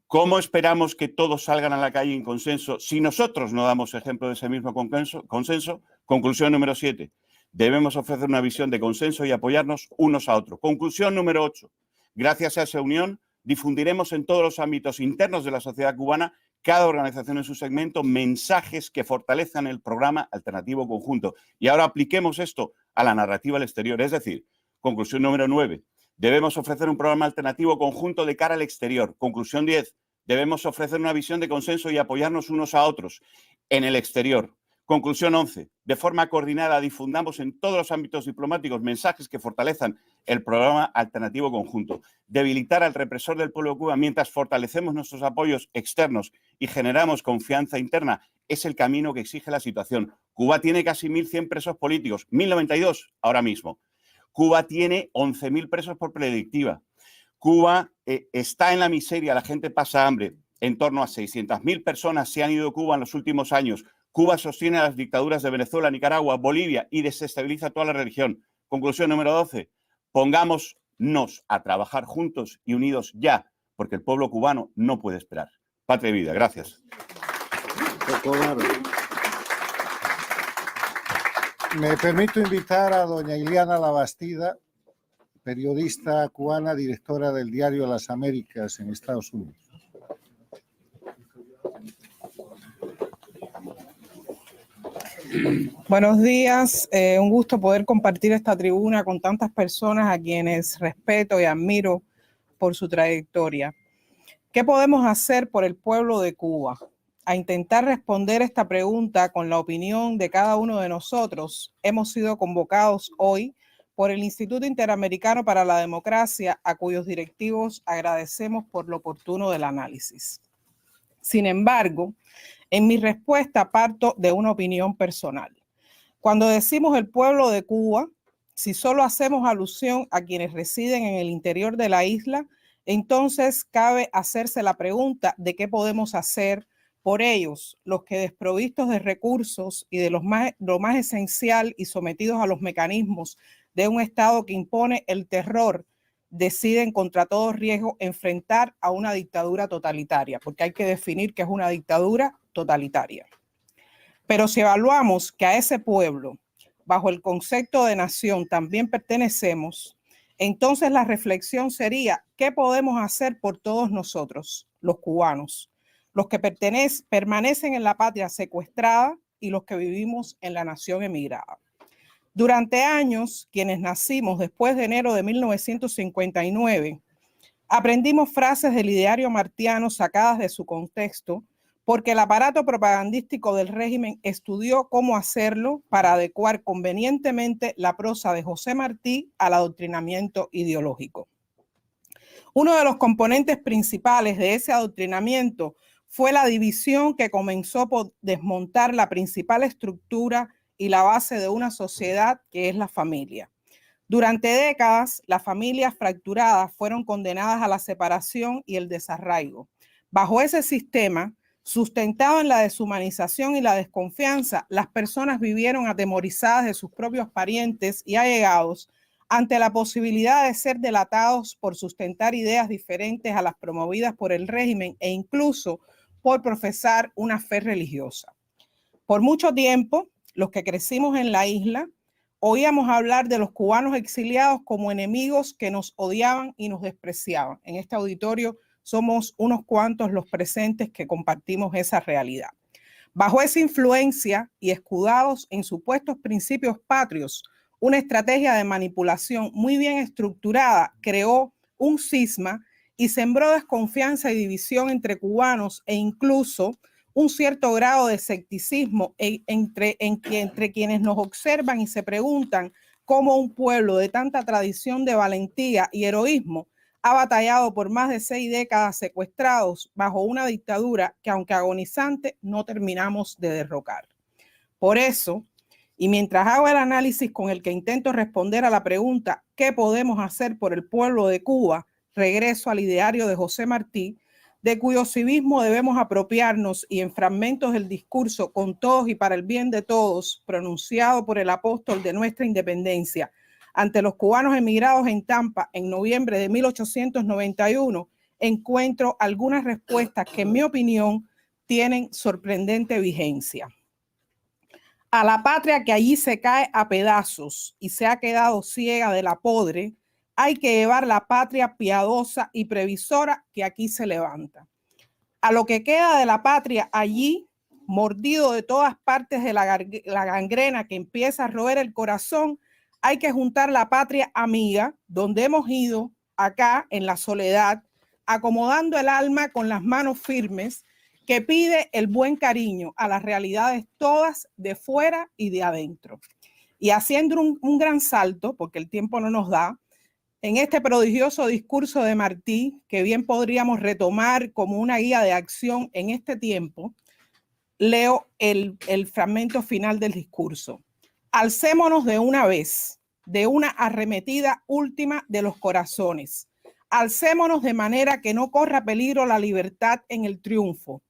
¿Cómo esperamos que todos salgan a la calle en consenso si nosotros no damos ejemplo de ese mismo consenso? Conclusión número 7. Debemos ofrecer una visión de consenso y apoyarnos unos a otros. Conclusión número 8. Gracias a esa unión, difundiremos en todos los ámbitos internos de la sociedad cubana, cada organización en su segmento, mensajes que fortalezcan el programa alternativo conjunto. Y ahora apliquemos esto a la narrativa al exterior. Es decir, conclusión número 9. Debemos ofrecer un programa alternativo conjunto de cara al exterior. Conclusión 10. Debemos ofrecer una visión de consenso y apoyarnos unos a otros en el exterior. Conclusión 11. De forma coordinada difundamos en todos los ámbitos diplomáticos mensajes que fortalezcan el programa alternativo conjunto. Debilitar al represor del pueblo de Cuba mientras fortalecemos nuestros apoyos externos y generamos confianza interna es el camino que exige la situación. Cuba tiene casi 1.100 presos políticos, 1.092 ahora mismo. Cuba tiene 11.000 presos por predictiva. Cuba está en la miseria, la gente pasa hambre. En torno a 600.000 personas se han ido de Cuba en los últimos años. Cuba sostiene a las dictaduras de Venezuela, Nicaragua, Bolivia y desestabiliza toda la región. Conclusión número 12. Pongámonos a trabajar juntos y unidos ya, porque el pueblo cubano no puede esperar. Patria y vida. Gracias. Me permito invitar a doña Ileana Labastida, periodista cubana, directora del diario Las Américas en Estados Unidos. Buenos días, un gusto poder compartir esta tribuna con tantas personas a quienes respeto y admiro por su trayectoria. ¿Qué podemos hacer por el pueblo de Cuba? A intentar responder esta pregunta con la opinión de cada uno de nosotros, hemos sido convocados hoy por el Instituto Interamericano para la Democracia, a cuyos directivos agradecemos por lo oportuno del análisis. Sin embargo, en mi respuesta parto de una opinión personal. Cuando decimos el pueblo de Cuba, si solo hacemos alusión a quienes residen en el interior de la isla, entonces cabe hacerse la pregunta de qué podemos hacer por ellos, los que desprovistos de recursos y de lo más esencial y sometidos a los mecanismos de un Estado que impone el terror, deciden contra todo riesgo enfrentar a una dictadura totalitaria, porque hay que definir qué es una dictadura totalitaria. Pero si evaluamos que a ese pueblo, bajo el concepto de nación, también pertenecemos, entonces la reflexión sería, ¿qué podemos hacer por todos nosotros, los cubanos, los que permanecen en la patria secuestrada y los que vivimos en la nación emigrada? Durante años, quienes nacimos después de enero de 1959, aprendimos frases del ideario martiano sacadas de su contexto, porque el aparato propagandístico del régimen estudió cómo hacerlo para adecuar convenientemente la prosa de José Martí al adoctrinamiento ideológico. Uno de los componentes principales de ese adoctrinamiento fue la división que comenzó por desmontar la principal estructura y la base de una sociedad, que es la familia. Durante décadas, las familias fracturadas fueron condenadas a la separación y el desarraigo. Bajo ese sistema, sustentado en la deshumanización y la desconfianza, las personas vivieron atemorizadas de sus propios parientes y allegados ante la posibilidad de ser delatados por sustentar ideas diferentes a las promovidas por el régimen e incluso por profesar una fe religiosa. Por mucho tiempo, los que crecimos en la isla oíamos hablar de los cubanos exiliados como enemigos que nos odiaban y nos despreciaban. En este auditorio somos unos cuantos los presentes que compartimos esa realidad. Bajo esa influencia y escudados en supuestos principios patrios, una estrategia de manipulación muy bien estructurada creó un cisma y sembró desconfianza y división entre cubanos e incluso un cierto grado de escepticismo entre quienes nos observan y se preguntan cómo un pueblo de tanta tradición de valentía y heroísmo ha batallado por más de 6 décadas secuestrados bajo una dictadura que, aunque agonizante, no terminamos de derrocar. Por eso, y mientras hago el análisis con el que intento responder a la pregunta ¿qué podemos hacer por el pueblo de Cuba?, regreso al ideario de José Martí, de cuyo civismo debemos apropiarnos y en fragmentos del discurso con todos y para el bien de todos, pronunciado por el apóstol de nuestra independencia ante los cubanos emigrados en Tampa en noviembre de 1891, encuentro algunas respuestas que en mi opinión tienen sorprendente vigencia. A la patria que allí se cae a pedazos y se ha quedado ciega de la podre, hay que llevar la patria piadosa y previsora que aquí se levanta. A lo que queda de la patria allí, mordido de todas partes de la gangrena que empieza a roer el corazón, hay que juntar la patria amiga, donde hemos ido acá en la soledad, acomodando el alma con las manos firmes, que pide el buen cariño a las realidades todas de fuera y de adentro. Y haciendo un gran salto, porque el tiempo no nos da, en este prodigioso discurso de Martí, que bien podríamos retomar como una guía de acción en este tiempo, leo el fragmento final del discurso. Alcémonos de una vez, de una arremetida última de los corazones. Alcémonos de manera que no corra peligro la libertad en el triunfo,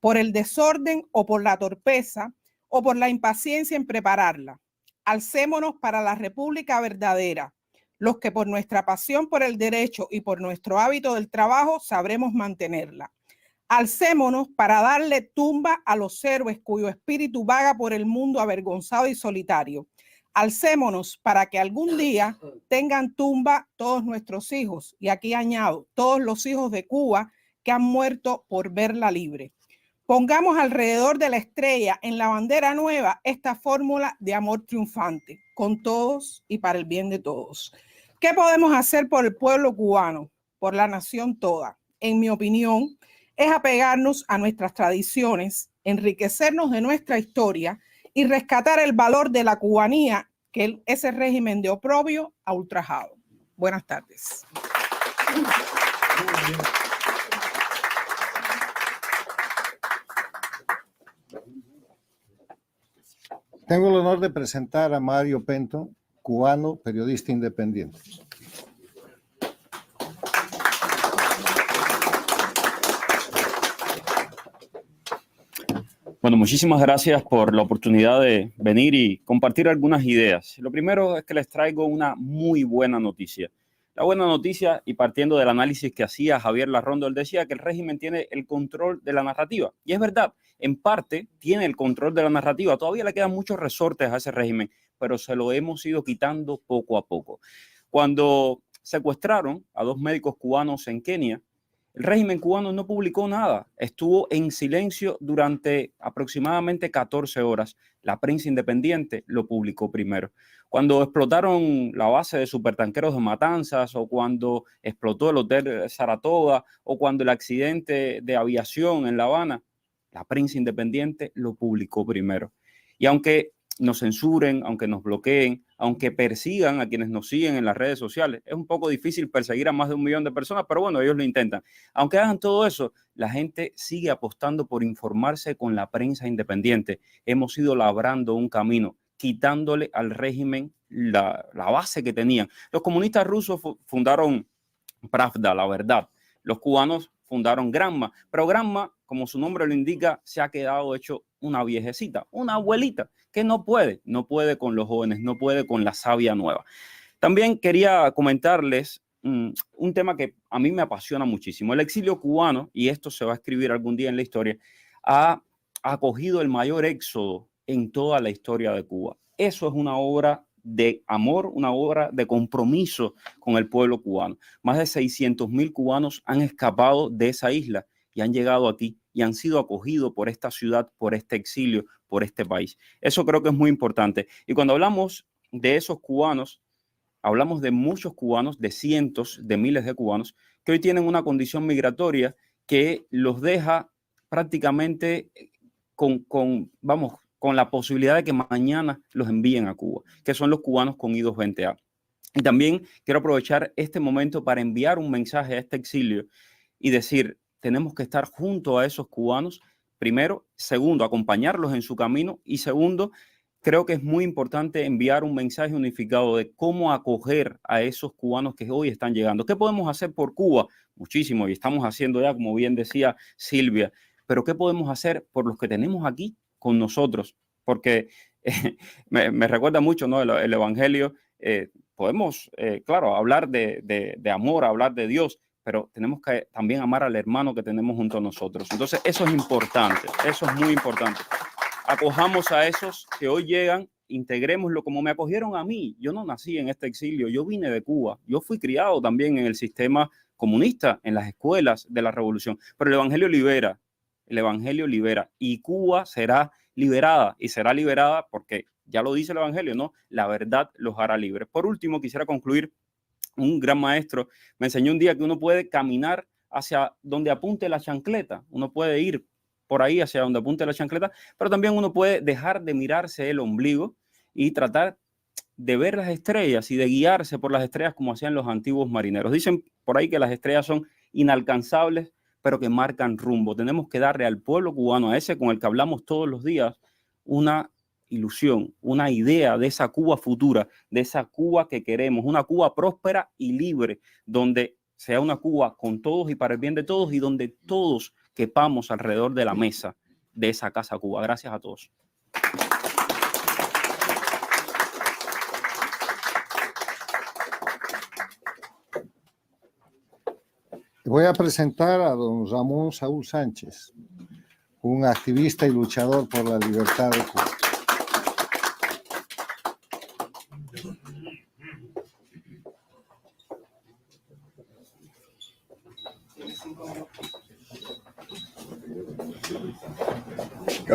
por el desorden o por la torpeza o por la impaciencia en prepararla. Alcémonos para la república verdadera, los que por nuestra pasión por el derecho y por nuestro hábito del trabajo sabremos mantenerla. Alcémonos para darle tumba a los héroes cuyo espíritu vaga por el mundo avergonzado y solitario. Alcémonos para que algún día tengan tumba todos nuestros hijos, y aquí añado, todos los hijos de Cuba que han muerto por verla libre. Pongamos alrededor de la estrella en la bandera nueva esta fórmula de amor triunfante, con todos y para el bien de todos. ¿Qué podemos hacer por el pueblo cubano, por la nación toda? En mi opinión, es apegarnos a nuestras tradiciones, enriquecernos de nuestra historia y rescatar el valor de la cubanía que ese régimen de oprobio ha ultrajado. Buenas tardes. Tengo el honor de presentar a Mario Pento, cubano, periodista independiente. Bueno, muchísimas gracias por la oportunidad de venir y compartir algunas ideas. Lo primero es que les traigo una muy buena noticia. La buena noticia, y partiendo del análisis que hacía Javier Larrondo, él decía que el régimen tiene el control de la narrativa. Y es verdad, en parte tiene el control de la narrativa. Todavía le quedan muchos resortes a ese régimen, pero se lo hemos ido quitando poco a poco. Cuando secuestraron a 2 médicos cubanos en Kenia, el régimen cubano no publicó nada, estuvo en silencio durante aproximadamente 14 horas. La prensa independiente lo publicó primero. Cuando explotaron la base de supertanqueros de Matanzas, o cuando explotó el hotel Saratoga, o cuando el accidente de aviación en La Habana, la prensa independiente lo publicó primero. Y aunque nos censuren, aunque nos bloqueen, aunque persigan a quienes nos siguen en las redes sociales, es un poco difícil perseguir a más de 1 millón de personas, pero bueno, ellos lo intentan. Aunque hagan todo eso, la gente sigue apostando por informarse con la prensa independiente. Hemos ido labrando un camino, quitándole al régimen la base que tenían. Los comunistas rusos fundaron Pravda, La Verdad. Los cubanos fundaron Granma, pero Granma, como su nombre lo indica, se ha quedado hecho una viejecita, una abuelita, que no puede con los jóvenes, no puede con la savia nueva. También quería comentarles un tema que a mí me apasiona muchísimo. El exilio cubano, y esto se va a escribir algún día en la historia, ha acogido el mayor éxodo en toda la historia de Cuba. Eso es una obra de amor, una obra de compromiso con el pueblo cubano. Más de 600,000 cubanos han escapado de esa isla y han llegado aquí y han sido acogidos por esta ciudad, por este exilio, por este país. Eso creo que es muy importante. Y cuando hablamos de esos cubanos, hablamos de muchos cubanos, de cientos de miles de cubanos que hoy tienen una condición migratoria que los deja prácticamente con la posibilidad de que mañana los envíen a Cuba, que son los cubanos con I-220A. Y también quiero aprovechar este momento para enviar un mensaje a este exilio y decir, tenemos que estar junto a esos cubanos, primero. Segundo, acompañarlos en su camino. Y segundo, creo que es muy importante enviar un mensaje unificado de cómo acoger a esos cubanos que hoy están llegando. ¿Qué podemos hacer por Cuba? Muchísimo, y estamos haciendo ya, como bien decía Silvia. Pero ¿qué podemos hacer por los que tenemos aquí con nosotros? Porque me recuerda mucho, ¿no? El Evangelio. Podemos, claro, hablar de amor, hablar de Dios, pero tenemos que también amar al hermano que tenemos junto a nosotros. Entonces, eso es importante, eso es muy importante. Acojamos a esos que hoy llegan, integrémoslo como me acogieron a mí. Yo no nací en este exilio, yo vine de Cuba. Yo fui criado también en el sistema comunista, en las escuelas de la revolución. Pero el Evangelio libera, y Cuba será liberada, y será liberada porque, ya lo dice el Evangelio, ¿no? La verdad los hará libres. Por último, quisiera concluir. Un gran maestro me enseñó un día que uno puede caminar hacia donde apunte la chancleta, uno puede ir por ahí hacia donde apunte la chancleta, pero también uno puede dejar de mirarse el ombligo y tratar de ver las estrellas y de guiarse por las estrellas como hacían los antiguos marineros. Dicen por ahí que las estrellas son inalcanzables, pero que marcan rumbo. Tenemos que darle al pueblo cubano, a ese con el que hablamos todos los días, una ilusión, una idea de esa Cuba futura, de esa Cuba que queremos, una Cuba próspera y libre, donde sea una Cuba con todos y para el bien de todos, y donde todos quepamos alrededor de la mesa de esa Casa Cuba. Gracias a todos. Voy a presentar a don Ramón Saúl Sánchez, un activista y luchador por la libertad de Cuba.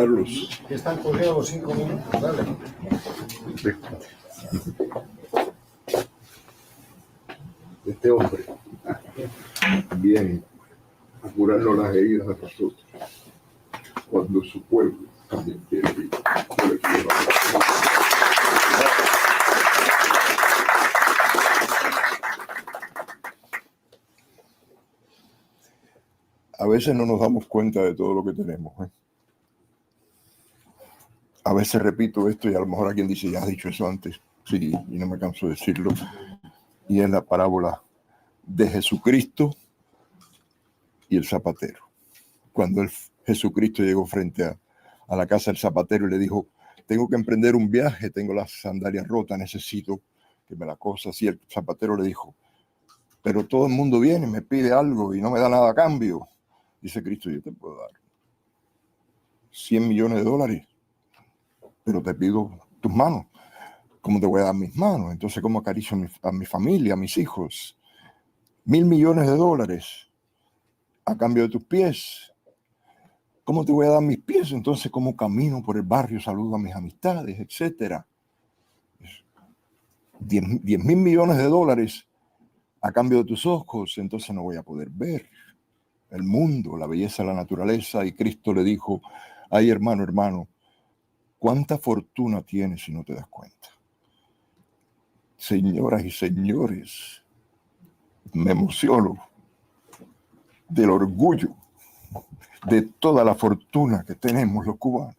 Carlos. Que están corriendo los 5 minutos, dale. Este hombre viene a curarnos las heridas a nosotros cuando su pueblo también quiere vivir. Yo le quiero hablar. A veces no nos damos cuenta de todo lo que tenemos. A veces repito esto y a lo mejor alguien dice, ya has dicho eso antes. Sí, y no me canso de decirlo. Y es la parábola de Jesucristo y el zapatero. Cuando Jesucristo llegó frente a la casa del zapatero y le dijo, tengo que emprender un viaje, tengo las sandalias rotas, necesito que me la cosa. Así el zapatero le dijo, pero todo el mundo viene, me pide algo y no me da nada a cambio. Dice Cristo, yo te puedo dar $100 millones, pero te pido tus manos. ¿Cómo te voy a dar mis manos? Entonces, ¿cómo acaricio a mi familia, a mis hijos? $1.000 millones a cambio de tus pies. ¿Cómo te voy a dar mis pies? Entonces, ¿cómo camino por el barrio, saludo a mis amistades, etcétera? $10.000 millones a cambio de tus ojos, entonces no voy a poder ver el mundo, la belleza de la naturaleza. Y Cristo le dijo, ay hermano, ¿cuánta fortuna tienes si no te das cuenta? Señoras y señores, me emociono del orgullo de toda la fortuna que tenemos los cubanos,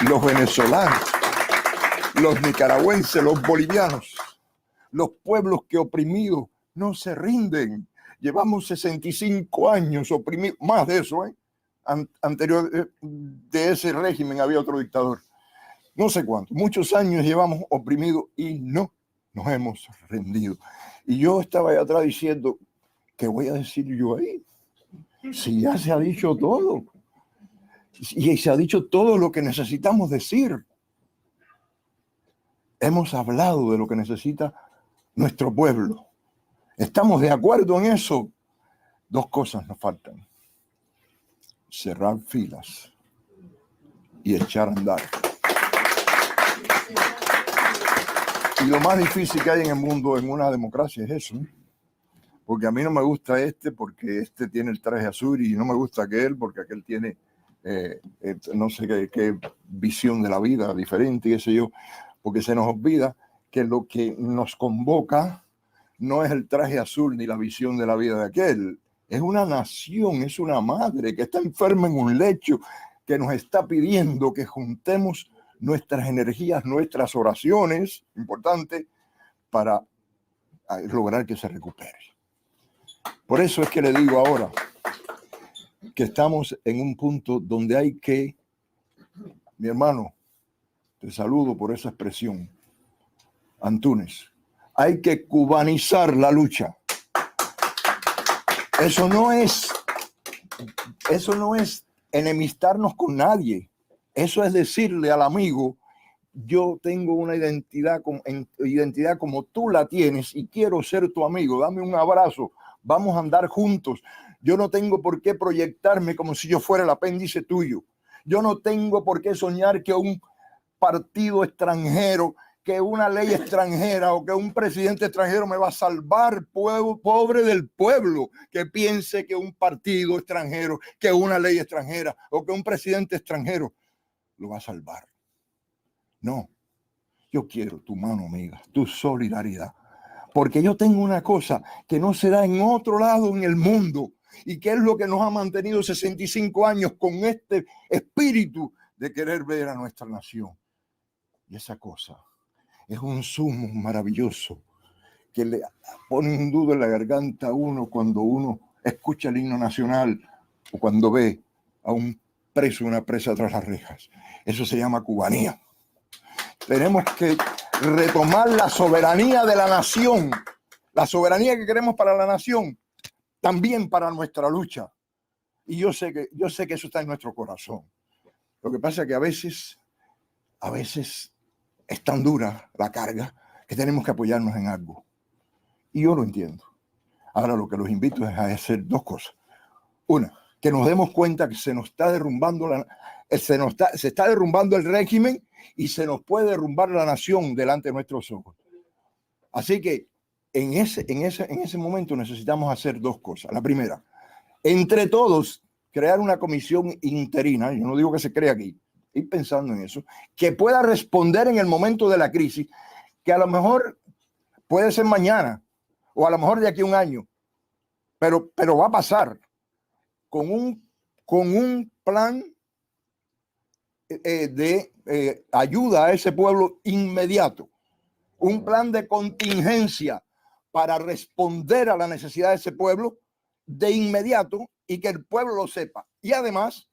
los venezolanos, los nicaragüenses, los bolivianos, los pueblos que oprimidos no se rinden. Llevamos 65 años oprimidos, más de eso, anterior de ese régimen había otro dictador. No sé cuánto, muchos años llevamos oprimidos y no nos hemos rendido. Y yo estaba ahí atrás diciendo, ¿qué voy a decir yo ahí? Si ya se ha dicho todo. Y se ha dicho todo lo que necesitamos decir. Hemos hablado de lo que necesita nuestro pueblo. ¿Estamos de acuerdo en eso? Dos cosas nos faltan. Cerrar filas y echar a andar. Y lo más difícil que hay en el mundo, en una democracia, es eso. Porque a mí no me gusta porque tiene el traje azul, y no me gusta aquel porque aquel tiene, no sé qué visión de la vida diferente, qué sé yo. Porque se nos olvida que lo que nos convoca no es el traje azul ni la visión de la vida de aquel. Es una nación, es una madre que está enferma en un lecho, que nos está pidiendo que juntemos nuestras energías, nuestras oraciones, importante, para lograr que se recupere. Por eso es que le digo ahora que estamos en un punto donde hay que, mi hermano, te saludo por esa expresión, Antúnez, hay que cubanizar la lucha. Eso no es enemistarnos con nadie. Eso es decirle al amigo, yo tengo una identidad como tú la tienes y quiero ser tu amigo. Dame un abrazo, vamos a andar juntos. Yo no tengo por qué proyectarme como si yo fuera el apéndice tuyo. Yo no tengo por qué soñar que un partido extranjero, que una ley extranjera o que un presidente extranjero me va a salvar, pobre del pueblo, que piense que un partido extranjero, que una ley extranjera o que un presidente extranjero lo va a salvar. No, yo quiero tu mano amiga, tu solidaridad, porque yo tengo una cosa que no se da en otro lado en el mundo y que es lo que nos ha mantenido 65 años con este espíritu de querer ver a nuestra nación. Y esa cosa es un zumo maravilloso que le pone un nudo en la garganta a uno cuando uno escucha el himno nacional o cuando ve a un preso, una presa tras las rejas. Eso se llama cubanía. Tenemos que retomar la soberanía de la nación, la soberanía que queremos para la nación, también para nuestra lucha. Y yo sé que eso está en nuestro corazón. Lo que pasa es que a veces es tan dura la carga que tenemos que apoyarnos en algo. Y yo lo entiendo. Ahora lo que los invito es a hacer dos cosas. Una, que nos demos cuenta que se nos está derrumbando se está derrumbando el régimen y se nos puede derrumbar la nación delante de nuestros ojos. Así que en ese momento necesitamos hacer dos cosas. La primera, entre todos, crear una comisión interina, yo no digo que se cree aquí, estoy pensando en eso, que pueda responder en el momento de la crisis, que a lo mejor puede ser mañana o a lo mejor de aquí a un año, pero va a pasar con un plan de ayuda a ese pueblo inmediato, un plan de contingencia para responder a la necesidad de ese pueblo de inmediato y que el pueblo lo sepa. Y además,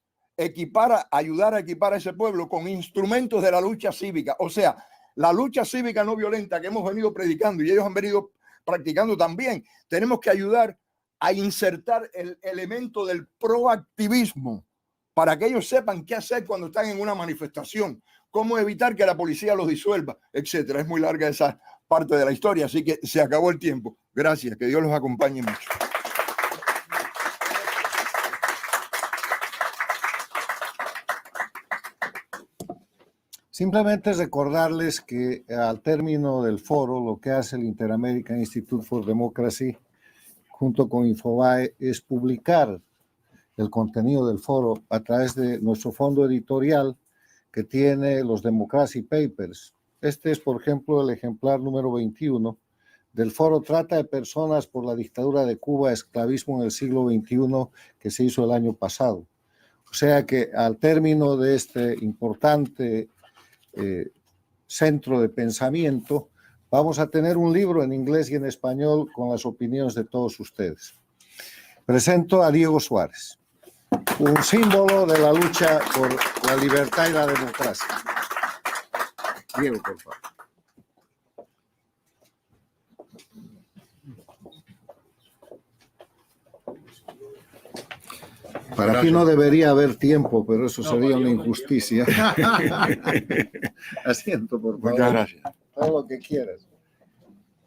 ayudar a equipar a ese pueblo con instrumentos de la lucha cívica. O sea, la lucha cívica no violenta que hemos venido predicando y ellos han venido practicando también. Tenemos que ayudar a insertar el elemento del proactivismo para que ellos sepan qué hacer cuando están en una manifestación, cómo evitar que la policía los disuelva, etcétera. Es muy larga esa parte de la historia, así que se acabó el tiempo. Gracias, que Dios los acompañe mucho. Simplemente recordarles que al término del foro, lo que hace el Inter-American Institute for Democracy junto con Infobae es publicar el contenido del foro a través de nuestro fondo editorial que tiene los Democracy Papers. Este es, por ejemplo, el ejemplar número 21 del foro Trata de Personas por la Dictadura de Cuba, Esclavismo en el siglo XXI, que se hizo el año pasado. O sea que al término de este importante centro de pensamiento, vamos a tener un libro en inglés y en español con las opiniones de todos ustedes. Presento a Diego Suárez, un símbolo de la lucha por la libertad y la democracia. Diego, por favor. Para ti no debería haber tiempo, pero eso sería una injusticia. Asiento, por favor. Muchas gracias. Todo lo que quieras.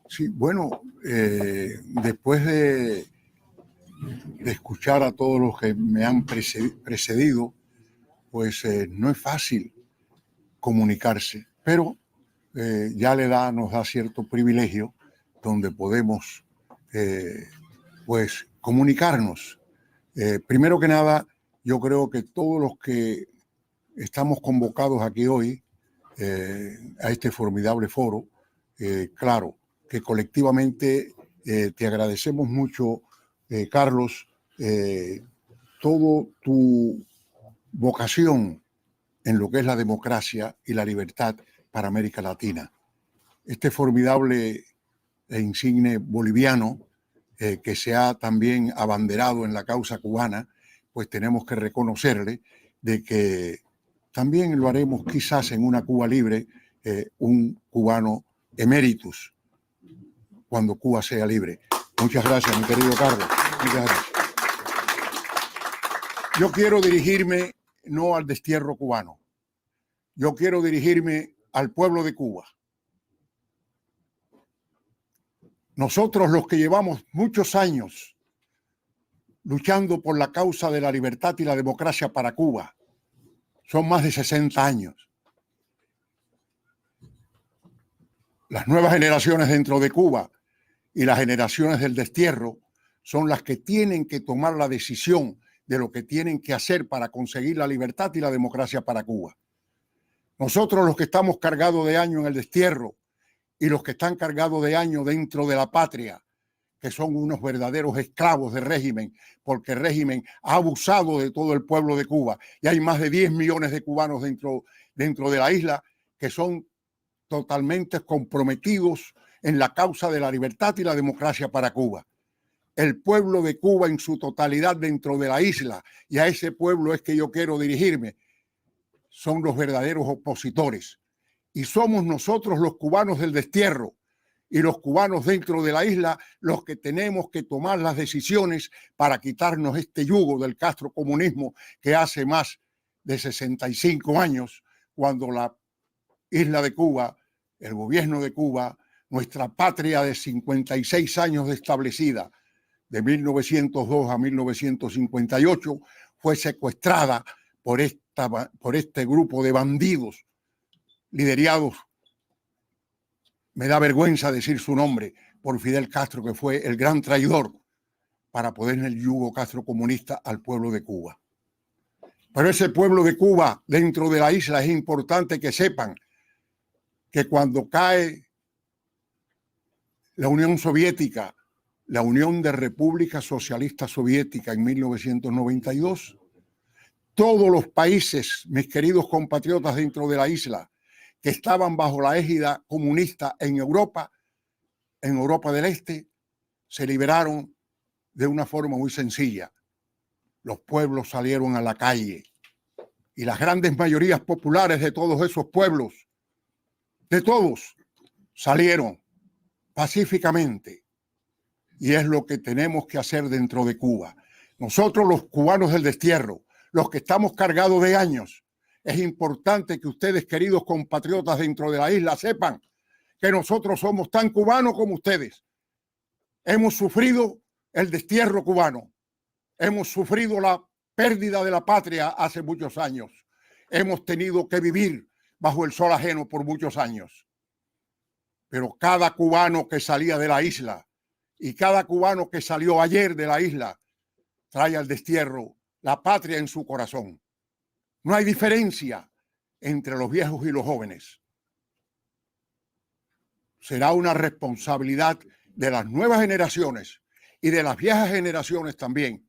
Sí, bueno, después de escuchar a todos los que me han precedido, pues no es fácil comunicarse, pero ya la edad nos da cierto privilegio donde podemos pues comunicarnos. Primero que nada, yo creo que todos los que estamos convocados aquí hoy a este formidable foro, claro, que colectivamente te agradecemos mucho, Carlos, todo tu vocación en lo que es la democracia y la libertad para América Latina. Este formidable e insigne boliviano que se ha también abanderado en la causa cubana, pues tenemos que reconocerle de que también lo haremos quizás en una Cuba libre, un cubano emeritus, cuando Cuba sea libre. Muchas gracias, mi querido Carlos. Muchas gracias. Yo quiero dirigirme no al destierro cubano. Yo quiero dirigirme al pueblo de Cuba. Nosotros, los que llevamos muchos años luchando por la causa de la libertad y la democracia para Cuba, son más de 60 años. Las nuevas generaciones dentro de Cuba y las generaciones del destierro son las que tienen que tomar la decisión de lo que tienen que hacer para conseguir la libertad y la democracia para Cuba. Nosotros, los que estamos cargados de años en el destierro y los que están cargados de años dentro de la patria, que son unos verdaderos esclavos del régimen, porque el régimen ha abusado de todo el pueblo de Cuba y hay más de 10 millones de cubanos dentro de la isla que son totalmente comprometidos en la causa de la libertad y la democracia para Cuba. El pueblo de Cuba en su totalidad dentro de la isla, y a ese pueblo es que yo quiero dirigirme, son los verdaderos opositores. Y somos nosotros los cubanos del destierro y los cubanos dentro de la isla los que tenemos que tomar las decisiones para quitarnos este yugo del castrocomunismo que hace más de 65 años, cuando la isla de Cuba, el gobierno de Cuba, nuestra patria de 56 años de establecida, de 1902 a 1958, fue secuestrada por este grupo de bandidos liderados, me da vergüenza decir su nombre, por Fidel Castro, que fue el gran traidor para poner el yugo castrocomunista al pueblo de Cuba. Pero ese pueblo de Cuba dentro de la isla, es importante que sepan que cuando cae la Unión Soviética, la Unión de Repúblicas Socialistas Soviéticas en 1992, todos los países, mis queridos compatriotas dentro de la isla, que estaban bajo la égida comunista en Europa del Este, se liberaron de una forma muy sencilla. Los pueblos salieron a la calle y las grandes mayorías populares de todos esos pueblos, de todos, salieron pacíficamente. Y es lo que tenemos que hacer dentro de Cuba. Nosotros, los cubanos del destierro, los que estamos cargados de años, es importante que ustedes, queridos compatriotas dentro de la isla, sepan que nosotros somos tan cubanos como ustedes. Hemos sufrido el destierro cubano. Hemos sufrido la pérdida de la patria hace muchos años. Hemos tenido que vivir bajo el sol ajeno por muchos años. Pero cada cubano que salía de la isla y cada cubano que salió ayer de la isla trae al destierro la patria en su corazón. No hay diferencia entre los viejos y los jóvenes. Será una responsabilidad de las nuevas generaciones y de las viejas generaciones también,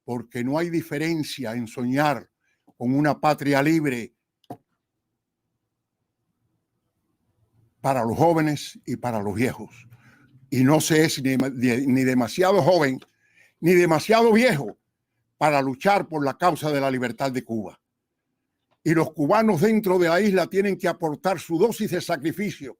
porque no hay diferencia en soñar con una patria libre para los jóvenes y para los viejos. Y no se es ni demasiado joven ni demasiado viejo para luchar por la causa de la libertad de Cuba. Y los cubanos dentro de la isla tienen que aportar su dosis de sacrificio.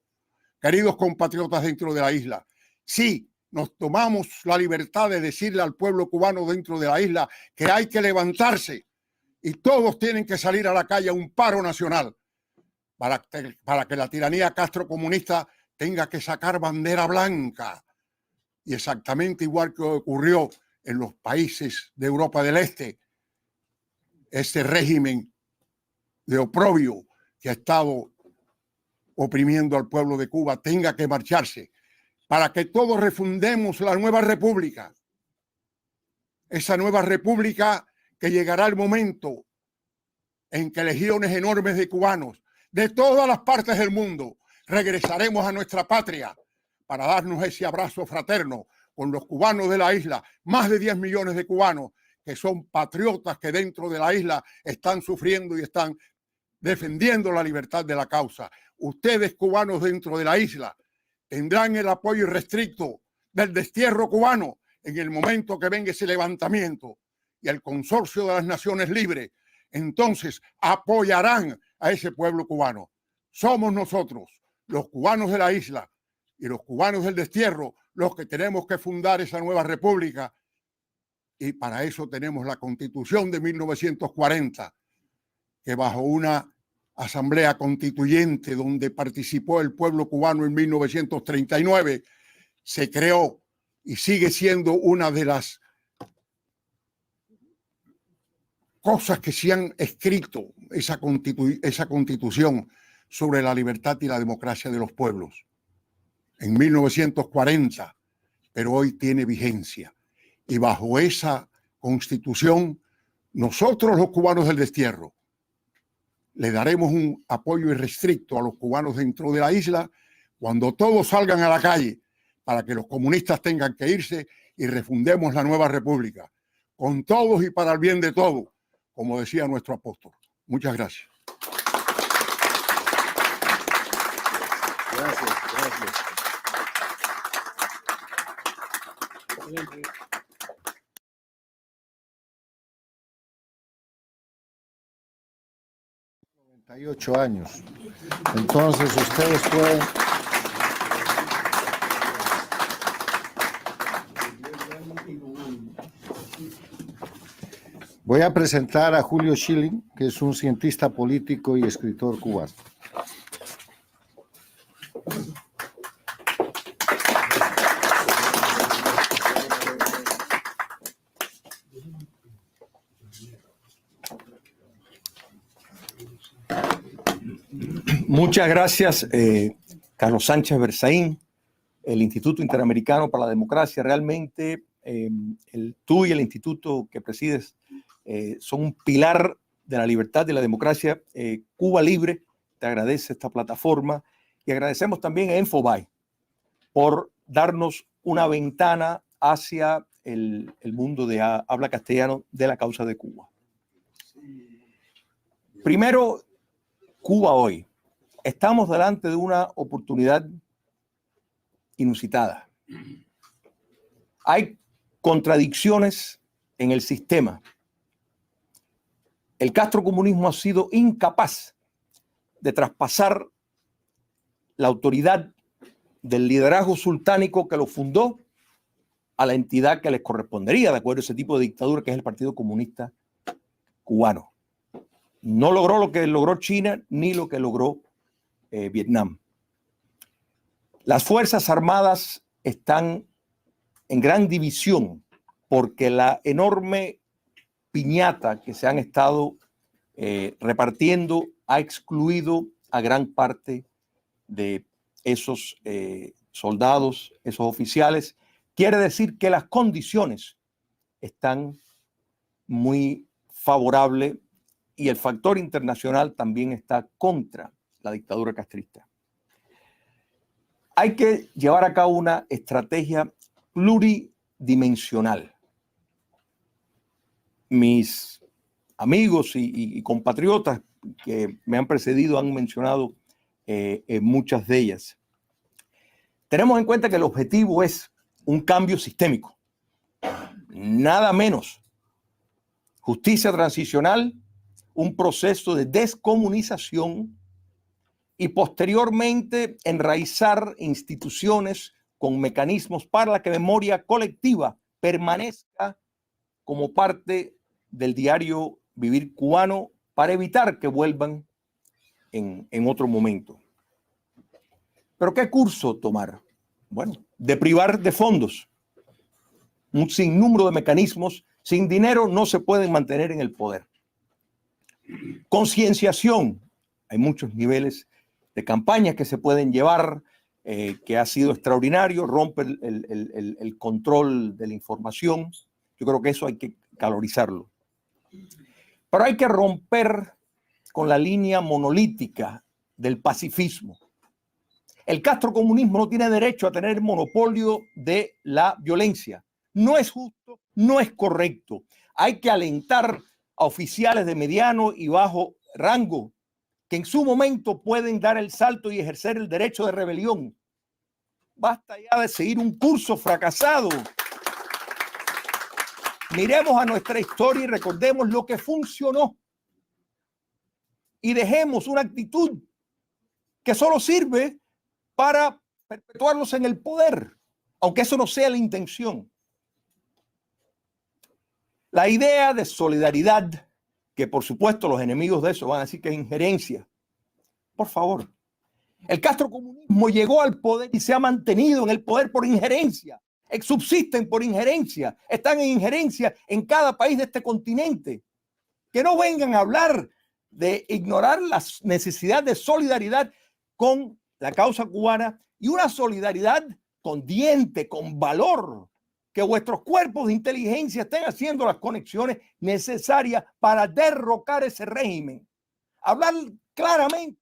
Queridos compatriotas dentro de la isla, sí, nos tomamos la libertad de decirle al pueblo cubano dentro de la isla que hay que levantarse y todos tienen que salir a la calle a un paro nacional para que la tiranía castrocomunista tenga que sacar bandera blanca. Y exactamente igual que ocurrió en los países de Europa del Este, este régimen de oprobio que ha estado oprimiendo al pueblo de Cuba tenga que marcharse para que todos refundemos la nueva república. Esa nueva república que llegará el momento en que legiones enormes de cubanos de todas las partes del mundo regresaremos a nuestra patria para darnos ese abrazo fraterno con los cubanos de la isla, más de 10 millones de cubanos que son patriotas que dentro de la isla están sufriendo y están defendiendo la libertad de la causa. Ustedes, cubanos dentro de la isla, tendrán el apoyo irrestricto del destierro cubano en el momento que venga ese levantamiento, y el Consorcio de las Naciones Libres entonces apoyarán a ese pueblo cubano. Somos nosotros, los cubanos de la isla y los cubanos del destierro, los que tenemos que fundar esa nueva república, y para eso tenemos la Constitución de 1940, que bajo una asamblea constituyente donde participó el pueblo cubano en 1939, se creó y sigue siendo una de las cosas que se han escrito, esa constitución sobre la libertad y la democracia de los pueblos. En 1940, pero hoy tiene vigencia. Y bajo esa constitución, nosotros los cubanos del destierro le daremos un apoyo irrestricto a los cubanos dentro de la isla cuando todos salgan a la calle para que los comunistas tengan que irse y refundemos la nueva república, con todos y para el bien de todos, como decía nuestro apóstol. Muchas gracias. Gracias, gracias. 98 años. Entonces ustedes pueden... Voy a presentar a Julio Schilling, que es un cientista político y escritor cubano. Muchas gracias, Carlos Sánchez Berzaín, el Instituto Interamericano para la Democracia. Realmente tú y el instituto que presides son un pilar de la libertad y la democracia. Cuba Libre te agradece esta plataforma y agradecemos también a Infobae por darnos una ventana hacia el mundo de habla castellano de la causa de Cuba. Primero, Cuba hoy. Estamos delante de una oportunidad inusitada. Hay contradicciones en el sistema. El castrocomunismo ha sido incapaz de traspasar la autoridad del liderazgo sultánico que lo fundó a la entidad que les correspondería, de acuerdo a ese tipo de dictadura que es el Partido Comunista Cubano. No logró lo que logró China ni lo que logró Vietnam. Las Fuerzas Armadas están en gran división porque la enorme piñata que se han estado repartiendo ha excluido a gran parte de esos soldados, esos oficiales. Quiere decir que las condiciones están muy favorables y el factor internacional también está contra la dictadura castrista. Hay que llevar a cabo una estrategia pluridimensional. Mis amigos y compatriotas que me han precedido han mencionado muchas de ellas. Tenemos en cuenta que el objetivo es un cambio sistémico, nada menos. Justicia transicional, un proceso de descomunización y posteriormente enraizar instituciones con mecanismos para la que memoria colectiva permanezca como parte del diario vivir cubano para evitar que vuelvan en otro momento. ¿Pero qué curso tomar? Bueno, de privar de fondos. Un sinnúmero de mecanismos. Sin dinero no se pueden mantener en el poder. Concienciación. Hay muchos niveles de campañas que se pueden llevar, que ha sido extraordinario, rompe el control de la información. Yo creo que eso hay que calorizarlo. Pero hay que romper con la línea monolítica del pacifismo. El castrocomunismo no tiene derecho a tener monopolio de la violencia. No es justo, no es correcto. Hay que alentar a oficiales de mediano y bajo rango que en su momento pueden dar el salto y ejercer el derecho de rebelión. Basta ya de seguir un curso fracasado. Miremos a nuestra historia y recordemos lo que funcionó. Y dejemos una actitud que solo sirve para perpetuarlos en el poder, aunque eso no sea la intención. La idea de solidaridad, que por supuesto los enemigos de eso van a decir que es injerencia. Por favor, el castrocomunismo llegó al poder y se ha mantenido en el poder por injerencia. Subsisten por injerencia, están en injerencia en cada país de este continente. Que no vengan a hablar de ignorar la necesidad de solidaridad con la causa cubana y una solidaridad con diente, con valor, que vuestros cuerpos de inteligencia estén haciendo las conexiones necesarias para derrocar ese régimen. Hablar claramente.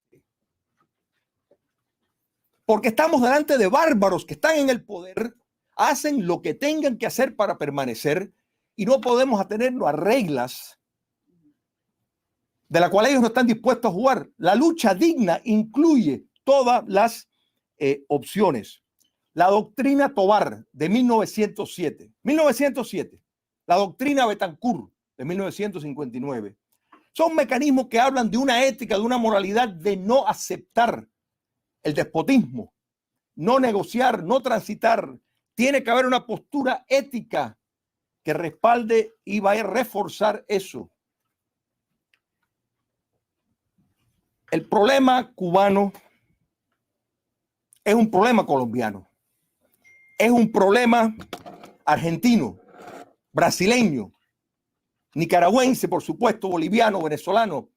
Porque estamos delante de bárbaros que están en el poder, hacen lo que tengan que hacer para permanecer y no podemos atenernos a reglas de las cuales ellos no están dispuestos a jugar. La lucha digna incluye todas las opciones. La doctrina Tobar de 1907, la doctrina Betancourt de 1959, son mecanismos que hablan de una ética, de una moralidad de no aceptar el despotismo, no negociar, no transitar. Tiene que haber una postura ética que respalde y vaya a reforzar eso. El problema cubano es un problema colombiano, es un problema argentino, brasileño, nicaragüense, por supuesto, boliviano, venezolano.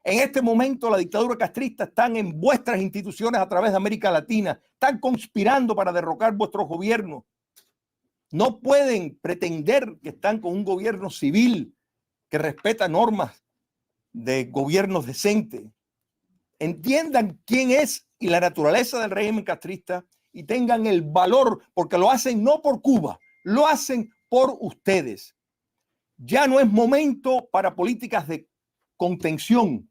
En este momento la dictadura castrista están en vuestras instituciones a través de América Latina, están conspirando para derrocar vuestros gobiernos. No pueden pretender que están con un gobierno civil que respeta normas de gobiernos decentes. Entiendan quién es y la naturaleza del régimen castrista y tengan el valor, porque lo hacen no por Cuba, lo hacen por ustedes. Ya no es momento para políticas de contención.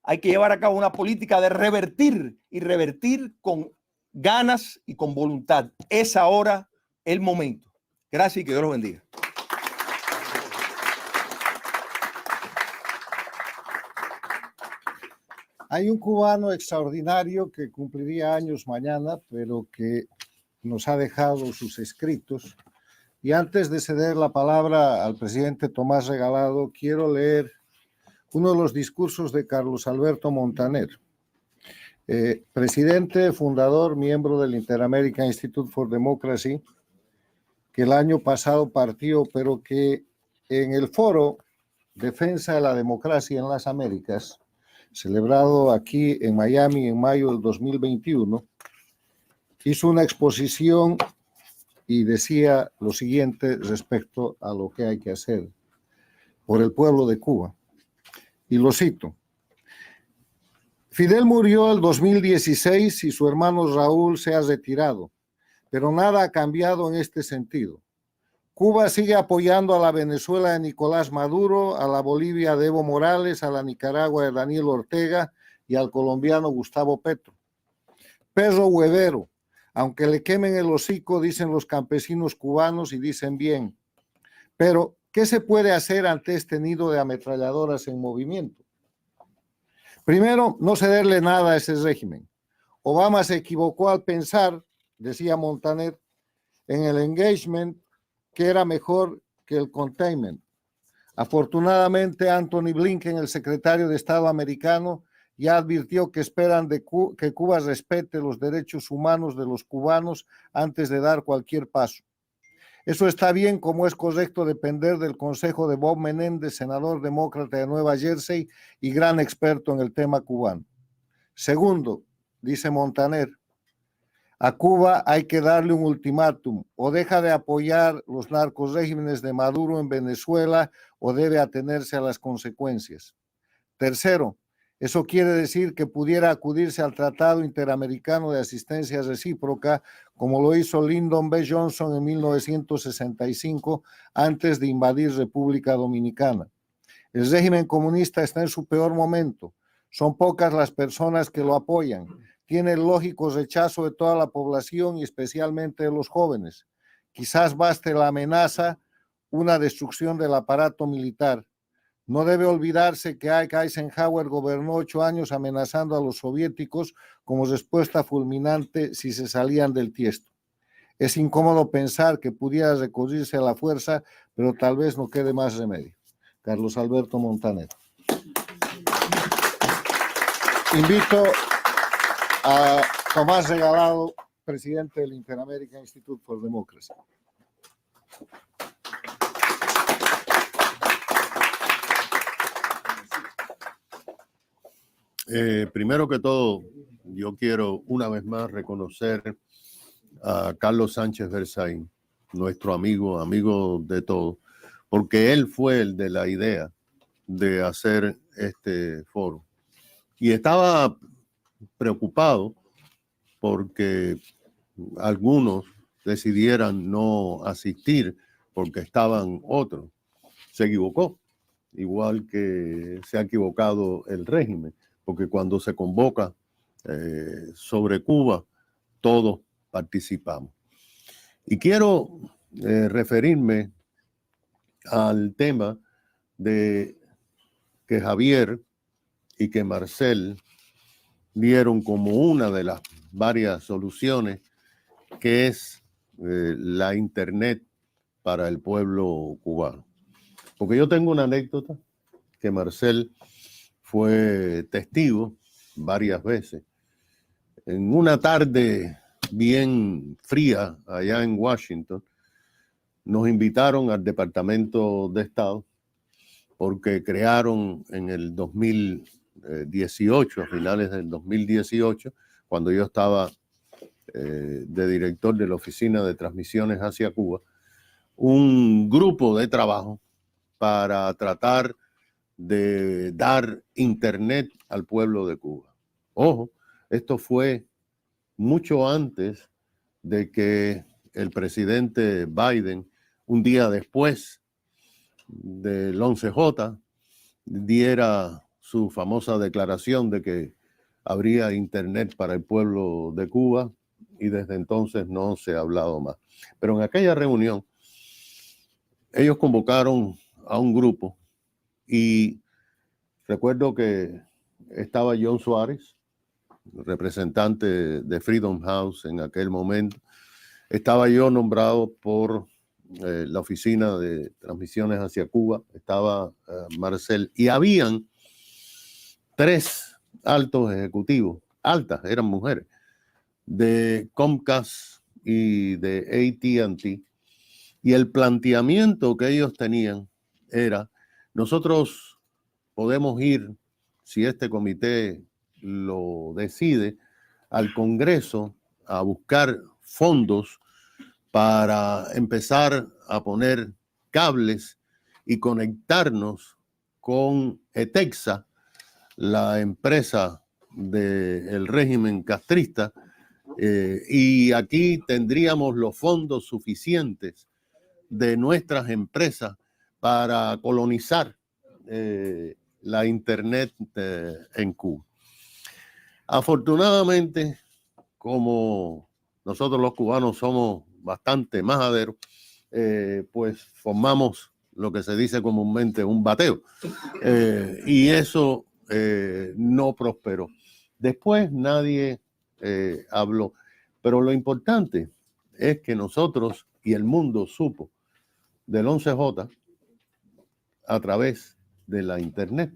Hay que llevar a cabo una política de revertir y revertir con ganas y con voluntad. Es ahora el momento. Gracias y que Dios los bendiga. Hay un cubano extraordinario que cumpliría años mañana, pero que nos ha dejado sus escritos. Y antes de ceder la palabra al presidente Tomás Regalado, quiero leer uno de los discursos de Carlos Alberto Montaner, presidente, fundador, miembro del Inter-American Institute for Democracy, que el año pasado partió, pero que en el foro Defensa de la Democracia en las Américas, celebrado aquí en Miami en mayo del 2021, hizo una exposición y decía lo siguiente respecto a lo que hay que hacer por el pueblo de Cuba. Y lo cito: Fidel murió el 2016 y su hermano Raúl se ha retirado, pero nada ha cambiado en este sentido. Cuba sigue apoyando a la Venezuela de Nicolás Maduro, a la Bolivia de Evo Morales, a la Nicaragua de Daniel Ortega y al colombiano Gustavo Petro. Perro huevero, aunque le quemen el hocico, dicen los campesinos cubanos y dicen bien. Pero, ¿qué se puede hacer ante este nido de ametralladoras en movimiento? Primero, no cederle nada a ese régimen. Obama se equivocó al pensar, decía Montaner, en el engagement, que era mejor que el containment. Afortunadamente, Anthony Blinken, el secretario de Estado americano, ya advirtió que esperan que Cuba respete los derechos humanos de los cubanos antes de dar cualquier paso. Eso está bien, como es correcto depender del consejo de Bob Menéndez, senador demócrata de Nueva Jersey y gran experto en el tema cubano. Segundo, dice Montaner, a Cuba hay que darle un ultimátum: o deja de apoyar los narcorregímenes de Maduro en Venezuela o debe atenerse a las consecuencias. Tercero, eso quiere decir que pudiera acudirse al Tratado Interamericano de Asistencia Recíproca, como lo hizo Lyndon B. Johnson en 1965, antes de invadir República Dominicana. El régimen comunista está en su peor momento. Son pocas las personas que lo apoyan. Tiene el lógico rechazo de toda la población y especialmente de los jóvenes. Quizás baste la amenaza, una destrucción del aparato militar. No debe olvidarse que Eisenhower gobernó 8 años amenazando a los soviéticos como respuesta fulminante si se salían del tiesto. Es incómodo pensar que pudiera recurrirse a la fuerza, pero tal vez no quede más remedio. Carlos Alberto Montaner. Invito a Tomás Regalado, presidente del Inter-American Institute for Democracy. Primero que todo, yo quiero una vez más reconocer a Carlos Sánchez Versaín, nuestro amigo de todos, porque él fue el de la idea de hacer este foro. Y estaba preocupado porque algunos decidieran no asistir porque estaban otros. Se equivocó, igual que se ha equivocado el régimen, porque cuando se convoca sobre Cuba, todos participamos. Y quiero referirme al tema de que Javier y que Marcel dieron como una de las varias soluciones, que es la Internet para el pueblo cubano. Porque yo tengo una anécdota que Marcel fue testigo varias veces. En una tarde bien fría allá en Washington, nos invitaron al Departamento de Estado porque crearon en el 2000 2018, a finales del 2018, cuando yo estaba de director de la Oficina de Transmisiones hacia Cuba, un grupo de trabajo para tratar de dar internet al pueblo de Cuba. Ojo, esto fue mucho antes de que el presidente Biden, un día después del 11J, diera su famosa declaración de que habría internet para el pueblo de Cuba, y desde entonces no se ha hablado más. Pero en aquella reunión, ellos convocaron a un grupo y recuerdo que estaba John Suárez, representante de Freedom House en aquel momento. Estaba yo nombrado por la Oficina de Transmisiones hacia Cuba, estaba Marcel, y habían 3 altos ejecutivos, altas, eran mujeres, de Comcast y de AT&T, y el planteamiento que ellos tenían era: nosotros podemos ir, si este comité lo decide, al Congreso a buscar fondos para empezar a poner cables y conectarnos con ETEXA, la empresa del régimen castrista, y aquí tendríamos los fondos suficientes de nuestras empresas para colonizar la internet en Cuba. Afortunadamente, como nosotros los cubanos somos bastante majaderos, pues formamos lo que se dice comúnmente un bateo, y eso no prosperó. Después nadie habló, pero lo importante es que nosotros y el mundo supo del 11J a través de la internet,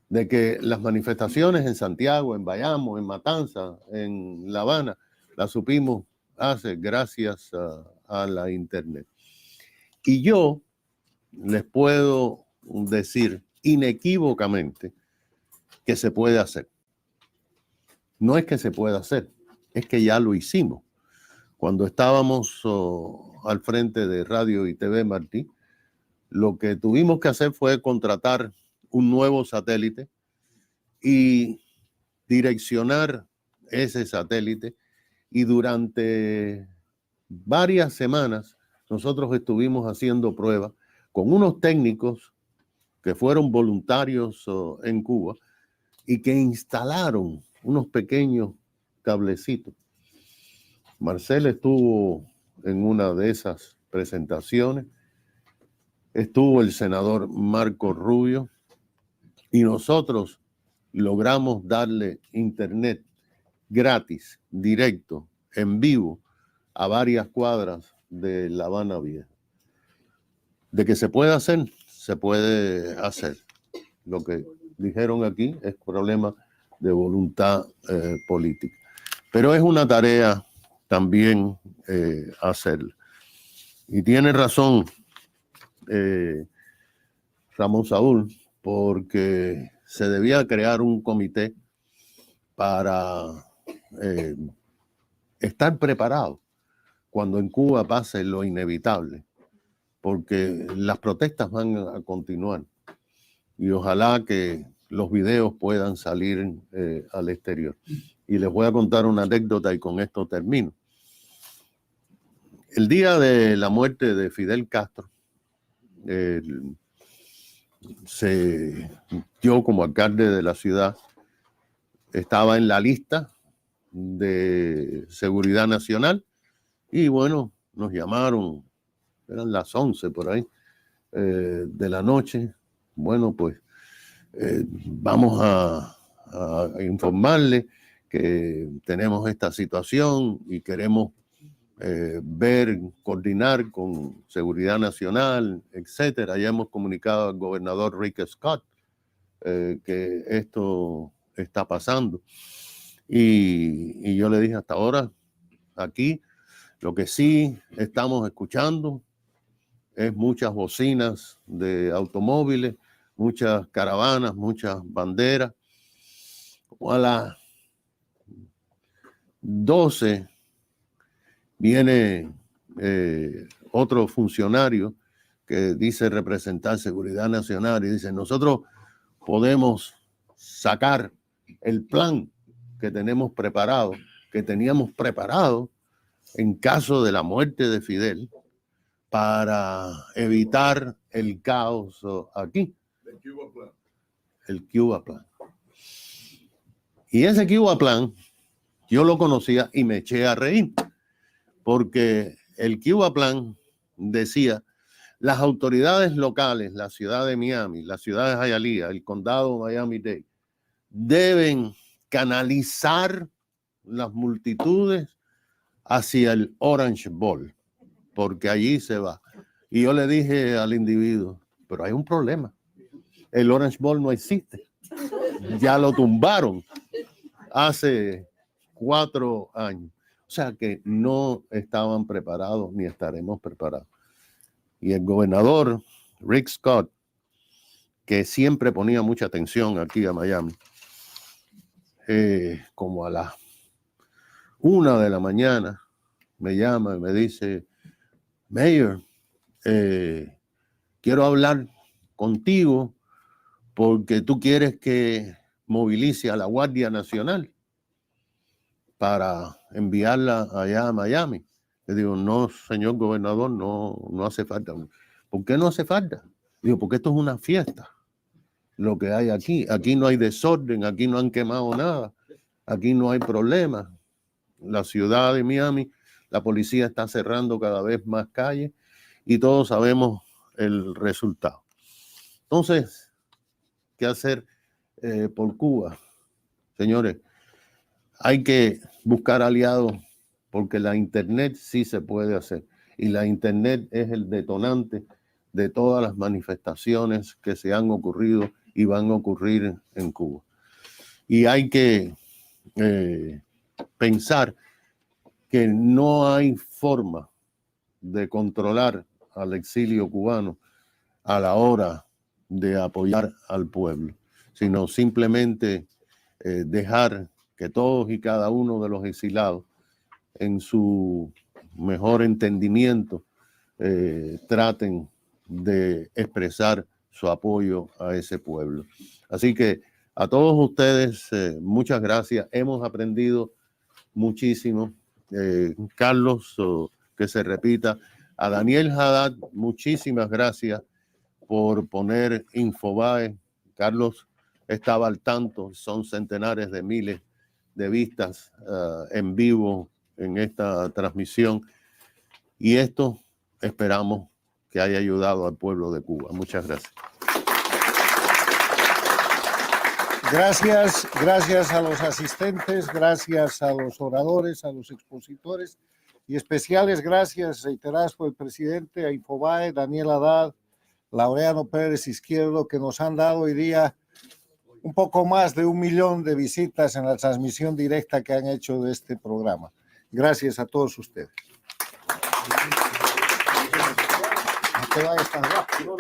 de que las manifestaciones en Santiago, en Bayamo, en Matanza, en La Habana, las supimos gracias a la internet. Y yo les puedo decir inequívocamente que se puede hacer. No es que se pueda hacer, es que ya lo hicimos. Cuando estábamos al frente de Radio y TV Martí, lo que tuvimos que hacer fue contratar un nuevo satélite y direccionar ese satélite, y durante varias semanas nosotros estuvimos haciendo pruebas con unos técnicos que fueron voluntarios en Cuba y que instalaron unos pequeños cablecitos. Marcel estuvo en una de esas presentaciones, estuvo el senador Marco Rubio, y nosotros logramos darle internet gratis, directo, en vivo, a varias cuadras de La Habana Vieja. De que se puede hacer, se puede hacer. Lo que dijeron aquí es problema de voluntad política. Pero es una tarea también hacerla. Y tiene razón Ramón Saúl, porque se debía crear un comité para estar preparado cuando en Cuba pase lo inevitable, porque las protestas van a continuar y ojalá que los videos puedan salir al exterior. Y les voy a contar una anécdota y con esto termino. El día de la muerte de Fidel Castro, yo como alcalde de la ciudad estaba en la lista de seguridad nacional y bueno, nos llamaron, eran las 11 por ahí de la noche. Bueno, pues vamos a informarle que tenemos esta situación y queremos coordinar con Seguridad Nacional, etcétera. Ya hemos comunicado al gobernador Rick Scott que esto está pasando. Y yo le dije, hasta ahora, aquí, lo que sí estamos escuchando es muchas bocinas de automóviles, muchas caravanas, muchas banderas, Como a las 12 viene otro funcionario que dice representar Seguridad Nacional y dice, nosotros podemos sacar el plan que tenemos preparado, que teníamos preparado en caso de la muerte de Fidel para evitar el caos aquí. El Cuba Plan. Y ese Cuba Plan yo lo conocía y me eché a reír, porque el Cuba Plan decía, las autoridades locales, la ciudad de Miami, la ciudad de Hialeah, el condado de Miami-Dade, deben canalizar las multitudes hacia el Orange Bowl, porque allí se va. Y yo le dije al individuo, pero hay un problema. El Orange Bowl no existe. Ya lo tumbaron hace 4 años. O sea que no estaban preparados ni estaremos preparados. Y el gobernador Rick Scott, que siempre ponía mucha atención aquí a Miami, como a las 1 de la mañana, me llama y me dice, Mayor, quiero hablar contigo porque tú quieres que movilice a la Guardia Nacional para enviarla allá a Miami. Le digo, no, señor gobernador, no hace falta. ¿Por qué no hace falta? Digo, porque esto es una fiesta, lo que hay aquí. Aquí no hay desorden, aquí no han quemado nada, aquí no hay problema. La ciudad de Miami, la policía está cerrando cada vez más calles y todos sabemos el resultado. Entonces, ¿qué hacer por Cuba? Señores, hay que buscar aliados porque la Internet sí se puede hacer. Y la Internet es el detonante de todas las manifestaciones que se han ocurrido y van a ocurrir en Cuba. Y hay que pensar que no hay forma de controlar al exilio cubano a la hora de apoyar al pueblo, sino simplemente dejar que todos y cada uno de los exilados, en su mejor entendimiento, traten de expresar su apoyo a ese pueblo. Así que a todos ustedes, muchas gracias. Hemos aprendido muchísimo. Carlos, que se repita. A Daniel Haddad, muchísimas gracias por poner Infobae. Carlos estaba al tanto, son centenares de miles de vistas en vivo en esta transmisión. Y esto esperamos que haya ayudado al pueblo de Cuba. Muchas gracias. Gracias a los asistentes, gracias a los oradores, a los expositores y especiales gracias reiteradas por el presidente, a Infobae, Daniel Haddad, Laureano Pérez Izquierdo, que nos han dado hoy día un poco más de 1 millón de visitas en la transmisión directa que han hecho de este programa. Gracias a todos ustedes. No te vayas tan rápido.